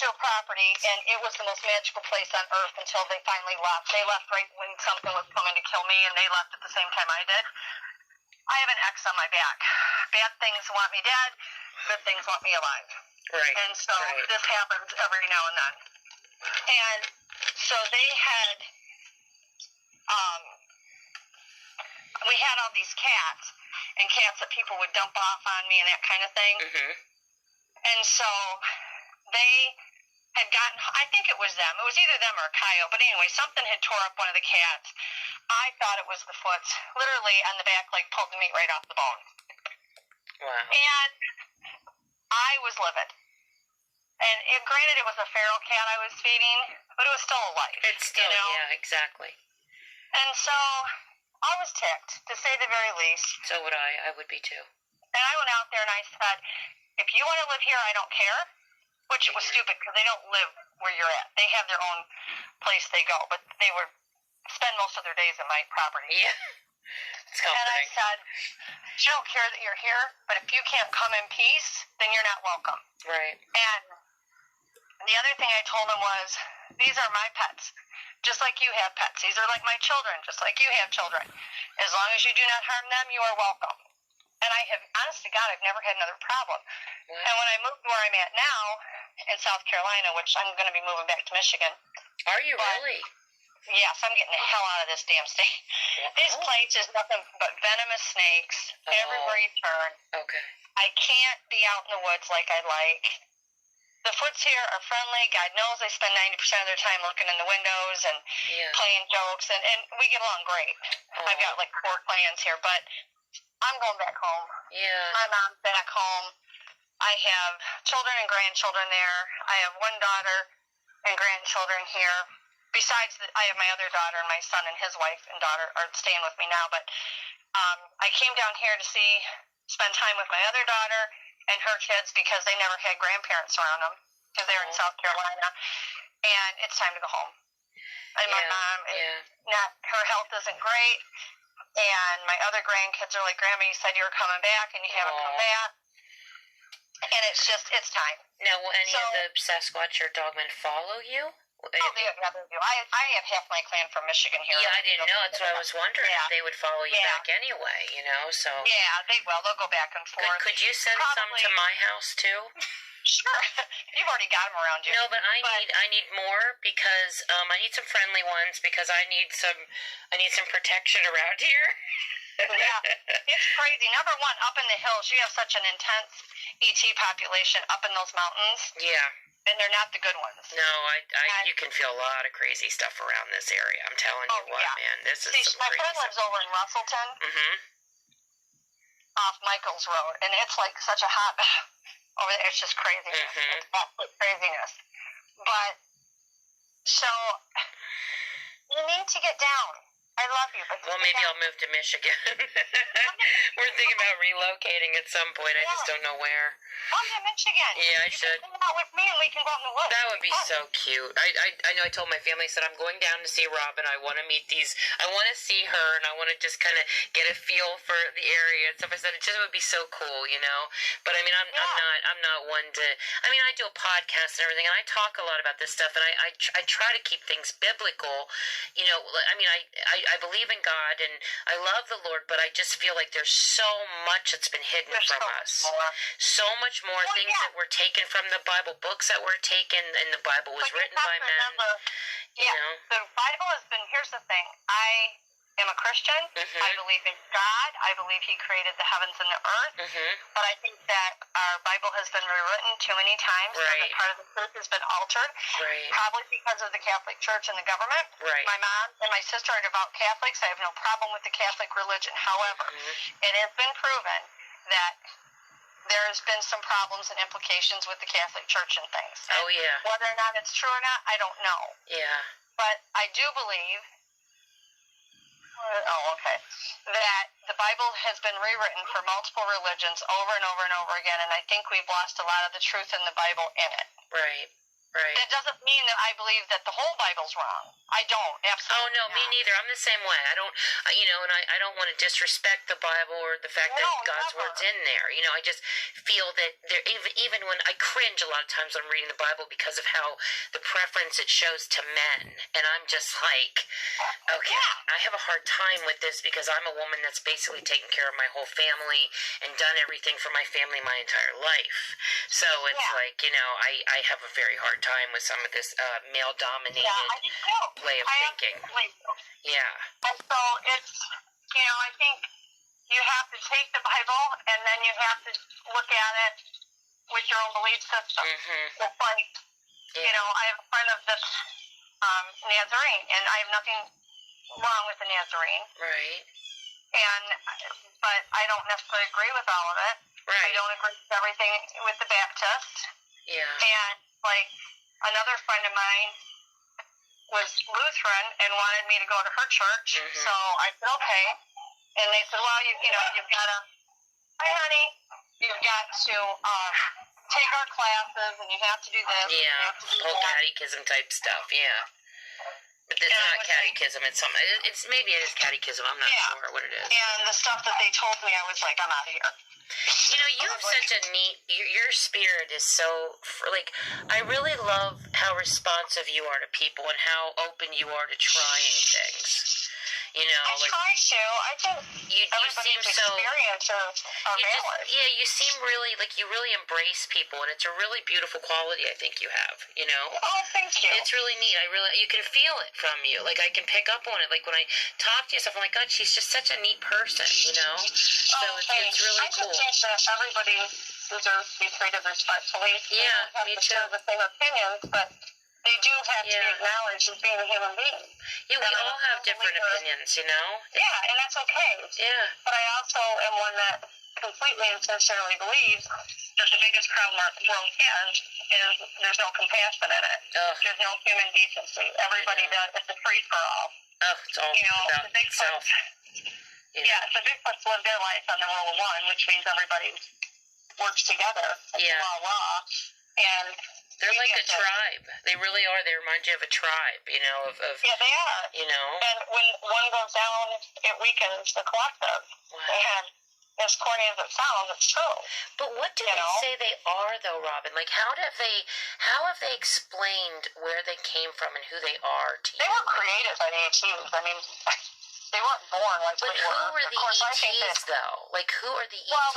to a property, and it was the most magical place on earth until they finally left. They left right when something was coming to kill me, and they left at the same time I did. I have an X on my back. Bad things want me dead, good things want me alive. Right. And so this happens every now and then. And so they had, we had all these cats, and cats that people would dump off on me and that kind of thing. And so they had gotten, I think it was them. It was either them or a coyote. But anyway, something had tore up one of the cats. I thought it was the foot. Literally on the back leg, pulled the meat right off the bone. Wow. And I was livid. And granted, it was a feral cat I was feeding, but it was still alive. It's still, you know? Yeah, exactly. And so I was ticked, to say the very least. So would I. I would be too. And I went out there and I said, if you want to live here, I don't care. Which was stupid because they don't live where you're at. They have their own place they go, but they would spend most of their days in my property. Yeah. It's comforting. And I said, I don't care that you're here, but if you can't come in peace, then you're not welcome. Right. And the other thing I told them was, these are my pets, just like you have pets. These are like my children, just like you have children. As long as you do not harm them, you are welcome. And I have, honest to God, I've never had another problem. Wow. And when I moved where I'm at now, in South Carolina, which I'm going to be moving back to Michigan. Are you really? Yes, I'm getting the hell out of this damn state. This place is nothing but venomous snakes everywhere you turn. Okay. I can't be out in the woods like I like. The Foots here are friendly. God knows they spend 90% of their time looking in the windows and playing jokes, and we get along great. I've got like 4 clans here, but I'm going back home. Yeah. My mom's back home. I have children and grandchildren there. I have 1 daughter and grandchildren here. Besides, I have my other daughter and my son and his wife and daughter are staying with me now, but I came down here to spend time with my other daughter and her kids because they never had grandparents around them because they're in South Carolina, and it's time to go home. And my mom is her health isn't great, and my other grandkids are like, Grandma, you said you were coming back and you haven't come back, and it's time. Now, will any of the Sasquatch or Dogmen follow you? Oh, they do. I have half my clan from Michigan here. Yeah, I didn't know. That's why I was wondering if they would follow you back anyway, so. Yeah, they will. They'll go back and forth. Could you send some to my house, too? Sure. You've already got them around you. No, but I need more because I need some friendly ones because I need some protection around here. Yeah, it's crazy. Number one, up in the hills, you have such an intense ET population up in those mountains. Yeah. And they're not the good ones. No, you can feel a lot of crazy stuff around this area. I'm telling you man. This is some my crazy friend lives over in Russellton, off Michaels Road, and it's like such a hot over there. It's just craziness. It's absolute craziness. But so you need to get down. I love you, but well, maybe I'll move to Michigan. We're thinking about relocating at some point. I just don't know where. Come to Michigan. Yeah, I should. Come out with me, and we can go out in the woods. That would be so cute. I know. I told my family, I said I'm going down to see Robin. I want to meet these. I want to see her, and I want to just kind of get a feel for the area and stuff. I said it just would be so cool, But I mean, I'm not one to. I mean, I do a podcast and everything, and I talk a lot about this stuff, and I try to keep things biblical. I mean, I believe in God and I love the Lord, but I just feel like there's so much that's been hidden from us. So much more things that were taken from the Bible, books that were taken, and the Bible was written by men. The Bible has been, here's the thing, I am a Christian. I believe in God. I believe He created the heavens and the earth. But I think that our Bible has been rewritten too many times. So that part of the truth has been altered. Probably because of the Catholic Church and the government. My mom and my sister are devout Catholics. I have no problem with the Catholic religion. However, it has been proven that there has been some problems and implications with the Catholic Church and things. Oh, yeah. Whether or not it's true or not, I don't know. Yeah. But I do believe that the Bible has been rewritten for multiple religions over and over and over again, and I think we've lost a lot of the truth in the Bible in it. Right. It doesn't mean that I believe that the whole Bible's wrong. I don't, absolutely. Oh, no, me neither. I'm the same way. I don't, and I don't want to disrespect the Bible or the fact that God's word's in there. I just feel that there, even when I cringe a lot of times when I'm reading the Bible because of how the preference it shows to men. And I'm just like, okay, I have a hard time with this because I'm a woman that's basically taken care of my whole family and done everything for my family my entire life. So it's like, I have a very hard time with some of this male-dominated way of thinking. Yeah. And so it's, I think you have to take the Bible and then you have to look at it with your own belief system. It's like, I have a friend of this Nazarene, and I have nothing wrong with the Nazarene. Right. But I don't necessarily agree with all of it. Right. I don't agree with everything with the Baptist. Yeah. And, another friend of mine was Lutheran and wanted me to go to her church, so I said, okay. And they said, well, you've got to, hi, honey, you've got to take our classes, and you have to do this. Yeah, whole catechism type stuff, yeah. But it's not catechism, it's something, maybe it is catechism, I'm not sure what it is. And the stuff that they told me, I was like, I'm out of here. You have such a neat, your spirit is so, I really love how responsive you are to people and how open you are to trying things. I try to. I think everybody's experiences are valid. You seem really, you really embrace people, and it's a really beautiful quality I think you have, Oh, thank you. It's really neat. You can feel it from you. I can pick up on it. When I talk to you, stuff, I'm like, God, she's just such a neat person, So it's really cool. I just think that everybody deserve to be treated respectfully. Yeah, they don't have me to too. share the same opinions, but they do have to be Yeah. acknowledged as being a human being. Yeah, we And I all don't have different believe opinions, you know? Yeah, and that's okay. Yeah. But I also am one that completely and sincerely believes that the biggest problem our world has is there's no compassion in it. Ugh. There's no human decency. Everybody does. It's a free for all. Oh, it's all about the Bigfoots. self. Yeah, the Bigfoots live their life on the rule of one, which means everybody works together. It's law. And they're like a tribe. They really are. They remind you of a tribe, you know, of yeah, they are. You know. And when one goes down, it weakens the collective. Wow. And as corny as it sounds, it's true. But what do they say they are, though, Robin? Like, how have they explained where they came from and who they are to you? They were created by the ETs. I mean, they weren't born like we were. But who are the ETs, though? Like, who are the ETs? Well,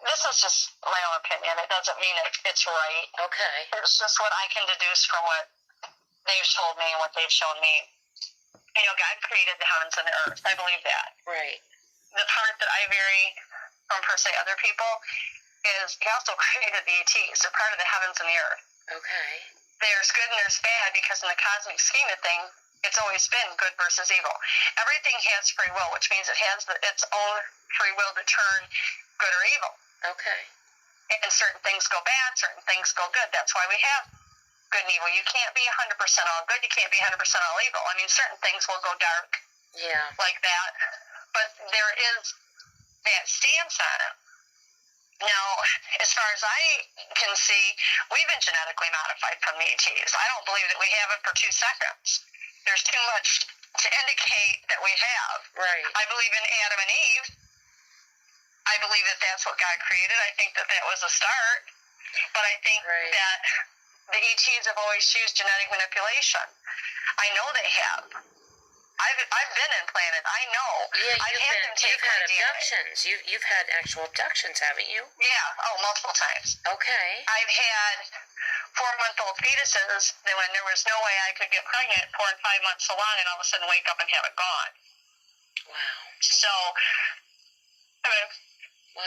this is just my own opinion. It doesn't mean it's right. Okay. It's just what I can deduce from what they've told me and what they've shown me. You know, God created the heavens and the earth. I believe that. Right. The part that I vary from, per se, other people is He also created the ETs. They're part of the heavens and the earth. Okay. There's good and there's bad because in the cosmic scheme of things, it's always been good versus evil. Everything has free will, which means it has its own free will to turn good or evil. Okay. And certain things go bad, certain things go good. That's why we have good and evil. You can't be 100% all good. You can't be 100% all evil. I mean, certain things will go dark. Yeah. Like that. But there is that stance on it. Now, as far as I can see, we've been genetically modified from the ETs. I don't believe that we have it for 2 seconds. There's too much to indicate that we have. Right. I believe in Adam and Eve. I believe that that's what God created. I think that was a start. But I think that the ETs have always used genetic manipulation. I know they have. I've been implanted. I know. Yeah, you've had abductions. You've had actual abductions, haven't you? Yeah. Oh, multiple times. Okay. I've had 4-month-old fetuses that when there was no way I could get pregnant 4 and 5 months along, and all of a sudden wake up and have it gone. Wow. So,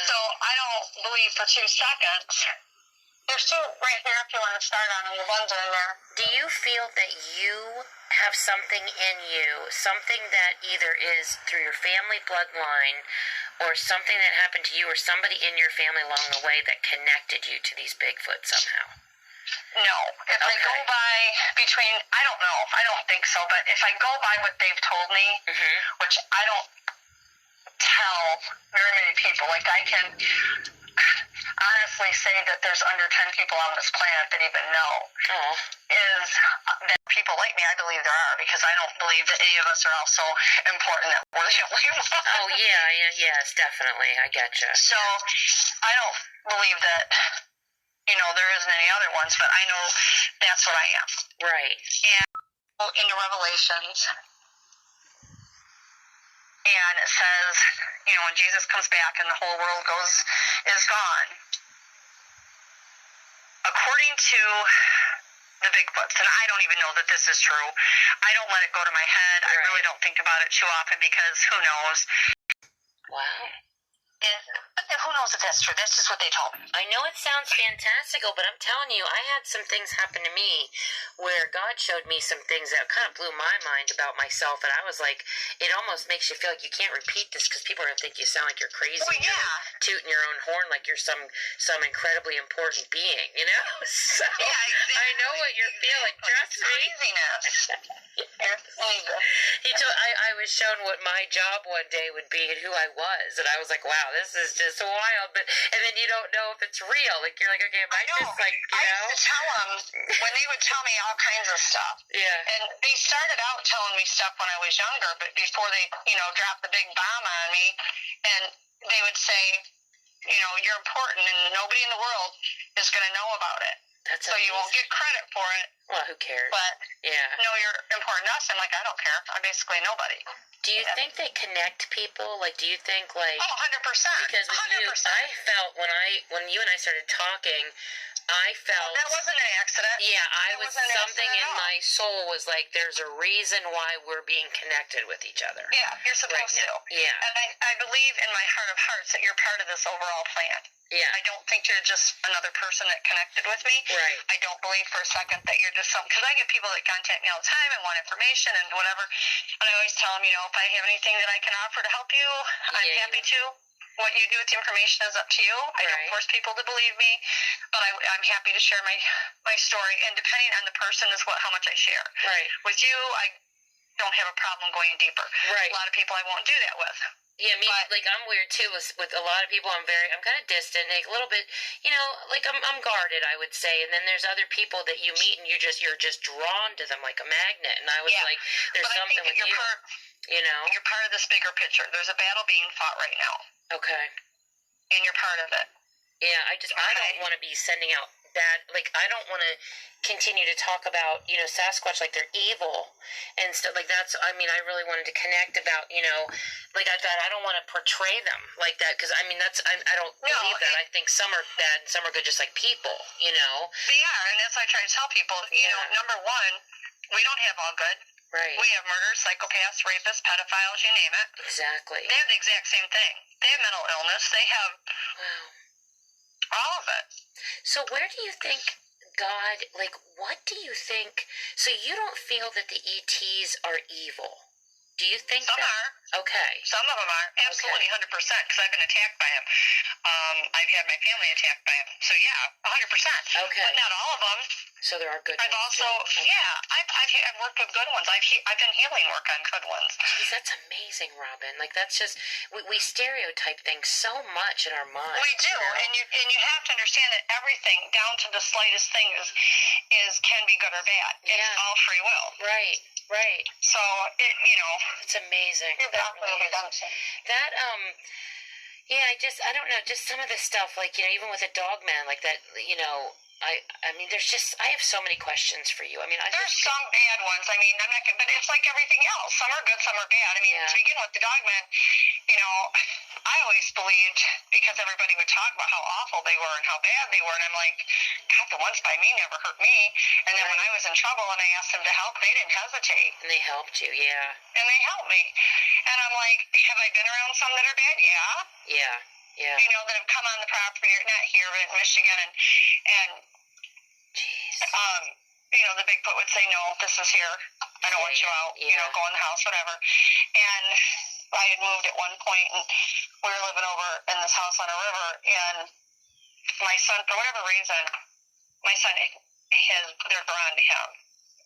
so I don't believe for 2 seconds. There's 2 right here if you want to start on them. The ones are in there. Do you feel that you have something in you, something that either is through your family bloodline or something that happened to you or somebody in your family along the way that connected you to these Bigfoot somehow? No. If I go by I don't know. I don't think so. But if I go by what they've told me, which I don't tell very many people, like I can honestly say that there's under 10 people on this planet that even know, is that people like me, I believe there are, because I don't believe that any of us are all so important that we're the only one. Oh, yes, definitely. I getcha. So I don't believe that, there isn't any other ones, but I know that's what I am. Right. And into Revelations, and it says, when Jesus comes back and the whole world is gone. According to the Bigfoots, and I don't even know that this is true. I don't let it go to my head. I really don't think about it too often because who knows? Wow. And who knows if that's true? That's just what they told me. I know it sounds fantastical, but I'm telling you, I had some things happen to me where God showed me some things that kind of blew my mind about myself, and I was like, it almost makes you feel like you can't repeat this because people are going to think you sound like you're crazy. Well, yeah. You're tooting your own horn like you're some incredibly important being, So, yeah, exactly. I know what you're feeling. Trust me. Craziness. I was shown what my job one day would be and who I was, and I was like, wow, this is just wild. And then you don't know if it's real. Like, you're like, okay, am I just like, I used to tell them when they would tell me all kinds of stuff. Yeah. And they started out telling me stuff when I was younger, but before they, dropped the big bomb on me, and they would say, you're important and nobody in the world is going to know about it. That's so amazing. You won't get credit for it. Well, who cares? But, yeah. No, you're important to us. I'm like, I don't care. I'm basically nobody. Do you think they connect people? Like, do you think, like... Oh, 100%. Because with 100%. you, I felt when you and I started talking, I felt that wasn't an accident. Yeah, That was wasn't an something accident in at all. my soul was like, there's a reason why we're being connected with each other. Yeah, you're supposed to. Yeah. And I believe in my heart of hearts that you're part of this overall plan. Yeah. I don't think you're just another person that connected with me. Right. I don't believe for a second that you're just some, because I get people that contact me all the time and want information and whatever. And I always tell them, you know, if I have anything that I can offer to help you, I'm happy to. What you do with the information is up to you. I don't force people to believe me, but I'm happy to share my story. And depending on the person is how much I share. Right. With you, I don't have a problem going deeper. Right. A lot of people I won't do that with. Yeah, me, like, I'm weird, too, with a lot of people. I'm kind of distant, like, a little bit, you know, like, I'm guarded, I would say, and then there's other people that you meet, and you're just drawn to them like a magnet, and I was like, there's something with you, you know? You're part of this bigger picture. There's a battle being fought right now. Okay. And you're part of it. Yeah, I don't want to be sending out bad, like, I don't want to continue to talk about, you know, Sasquatch like they're evil and stuff like that's, I mean, I really wanted to connect about, you know, like I thought I don't want to portray them like that, because I mean, I don't believe that. I think some are bad and some are good, just like people, you know? They are, and that's why I try to tell people, you know, number one, we don't have all good. Right. We have murderers, psychopaths, rapists, pedophiles, you name it. Exactly. They have the exact same thing. They have mental illness. They have all of it. So where do you think God, like, what do you think? So you don't feel that the ETs are evil? Do you think some are? Okay. Some of them are. Absolutely, 100%, because I've been attacked by them. I've had my family attacked by them. So, yeah, 100%. Okay. But not all of them. So there are good I've ones. Also, I've worked with good ones. I've done healing work on good ones. Jeez, that's amazing, Robin. Like, that's just, we stereotype things so much in our minds. We do, you know? and you have to understand that everything, down to the slightest thing, can be good or bad. It's all free will. Right. Right. So, you know. It's amazing. That, I don't know, just some of this stuff, like, you know, even with a Dogman, like that, you know, I mean, there's just, I have so many questions for you. I mean, there's some bad ones. I mean, I'm not gonna, but it's like everything else. Some are good, some are bad. I mean, to begin with, the Dogmen, you know, I always believed, because everybody would talk about how awful they were and how bad they were, and I'm like, God, the ones by me never hurt me. And then when I was in trouble and I asked them to help, they didn't hesitate. And they helped you, yeah. And they helped me. And I'm like, have I been around some that are bad? Yeah. Yeah. Yeah. You know, that have come on the property, not here, but in Michigan, and you know, the Bigfoot would say, no, this is here. I don't want you out. You know, go in the house, whatever. And I had moved at one point, and we were living over in this house on a river, and my son, for whatever reason, they're drawn to him.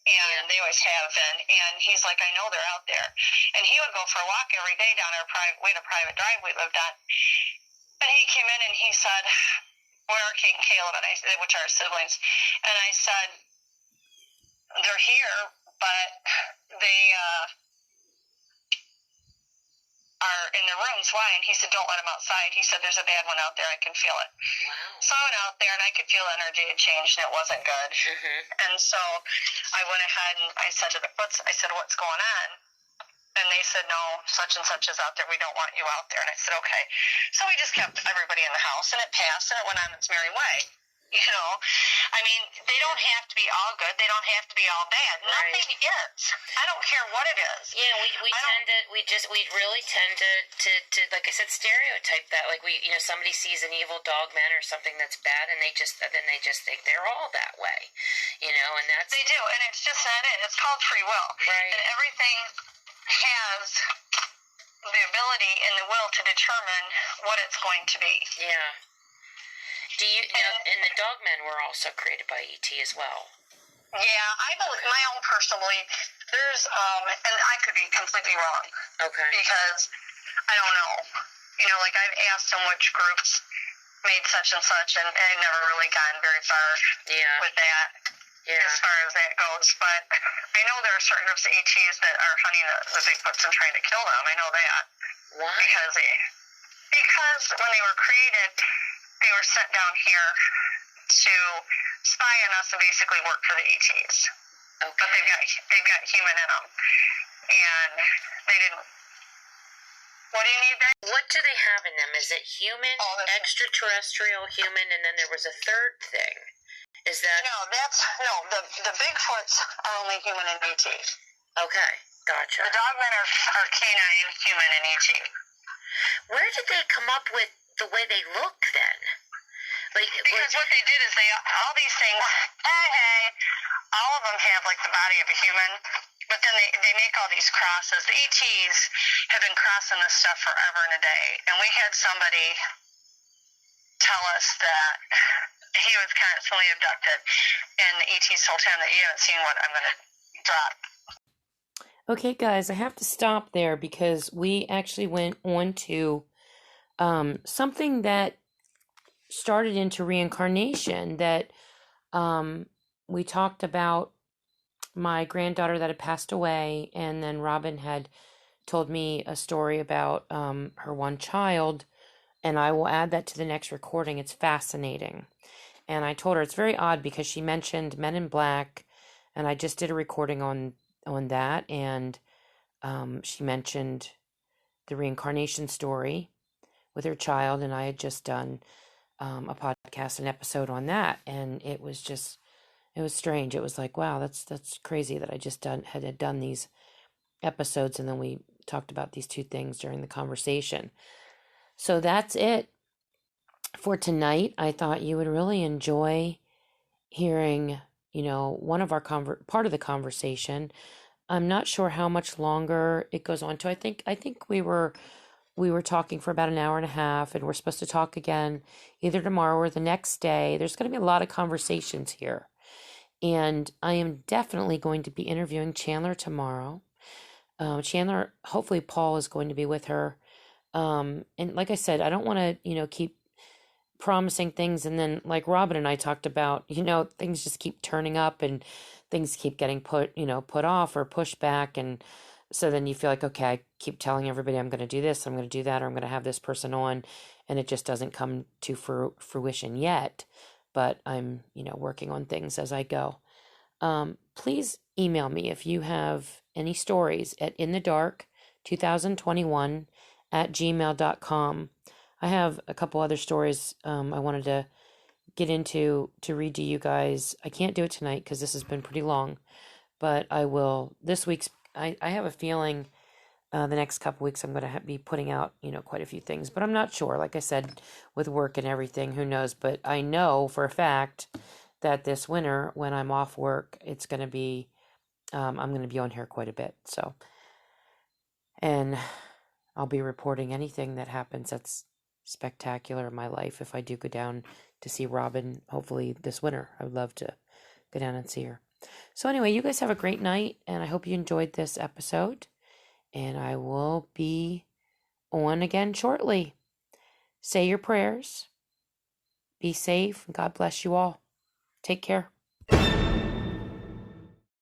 And they always have been. And he's like, I know they're out there. And he would go for a walk every day down we had a private drive we lived on. And he came in and he said, where are Kate and Caleb, which are siblings? And I said, they're here, but they are in their rooms. Why? And he said, don't let them outside. He said, there's a bad one out there. I can feel it. Wow. So I went out there, and I could feel energy had changed, and it wasn't good. Mm-hmm. And so I went ahead, and I said to what's going on? And they said, no, such and such is out there. We don't want you out there. And I said, okay. So we just kept everybody in the house, and it passed, and it went on its merry way. You know, I mean, they don't have to be all good. They don't have to be all bad. Right. Nothing is. I don't care what it is. Yeah, we really tend to, like I said, stereotype that. Like somebody sees an evil Dogman or something that's bad, and then they just think they're all that way. You know, and that's, they do, and it's just not it. It's called free will. Right. And everything has the ability and the will to determine what it's going to be. Yeah. Do you now? And the Dogmen were also created by ET as well. Yeah, I believe, my own personal belief. There's and I could be completely wrong. Okay. Because I don't know. You know, like I've asked them which groups made such and such, and I've never really gotten very far with that. Yeah. As far as that goes, but I know there are certain groups of ETs that are hunting the Bigfoots and trying to kill them. I know that. Why? Because when they were created, they were sent down here to spy on us and basically work for the ETs. Okay. But they've got human in them, and they didn't. What do you need there? What do they have in them? Is it human, extraterrestrial, human, and then there was a third thing? Is that... The Bigfoots are only human and ET. Okay, gotcha. The Dogmen are canine, human, and ET. Where did they come up with the way they look then? Because what they did is all these things, all of them have like the body of a human, but then they make all these crosses. The ETs have been crossing this stuff forever and a day, and we had somebody tell us that he was constantly abducted, and the ETs told him that you haven't seen what I'm going to drop. Okay, guys, I have to stop there because we actually went on to something that started into reincarnation, that we talked about my granddaughter that had passed away, and then Robin had told me a story about her one child, and I will add that to the next recording. It's fascinating. And I told her it's very odd because she mentioned Men in Black, and I just did a recording on that, and she mentioned the reincarnation story with her child, and I had just done a podcast, an episode on that, and it was strange. It was like, wow, that's crazy that I just had done these episodes, and then we talked about these two things during the conversation. So that's it for tonight. I thought you would really enjoy hearing, one of our part of the conversation. I'm not sure how much longer it goes on to. I think we were talking for about an hour and a half, and we're supposed to talk again either tomorrow or the next day. There's going to be a lot of conversations here. And I am definitely going to be interviewing Chandler tomorrow. Chandler, hopefully Paul is going to be with her. And like I said, I don't want to, keep promising things, and then like Robin and I talked about, things just keep turning up and things keep getting put off or pushed back, and so then you feel like, okay, I keep telling everybody I'm going to do this, I'm going to do that, or I'm going to have this person on, and it just doesn't come to fruition yet. But I'm working on things as I go. Please email me if you have any stories at inthedark2021@gmail.com. I have a couple other stories I wanted to get into to read to you guys. I can't do it tonight because this has been pretty long, but I will this week's. I have a feeling the next couple weeks I'm going to be putting out quite a few things, but I'm not sure. Like I said, with work and everything, who knows? But I know for a fact that this winter, when I'm off work, it's going to be I'm going to be on here quite a bit. So, and I'll be reporting anything that happens that's spectacular in my life. If I do go down to see Robin, hopefully this winter, I would love to go down and see her. So anyway, you guys have a great night, and I hope you enjoyed this episode, and I will be on again shortly. Say your prayers. Be safe. God bless you all. Take care.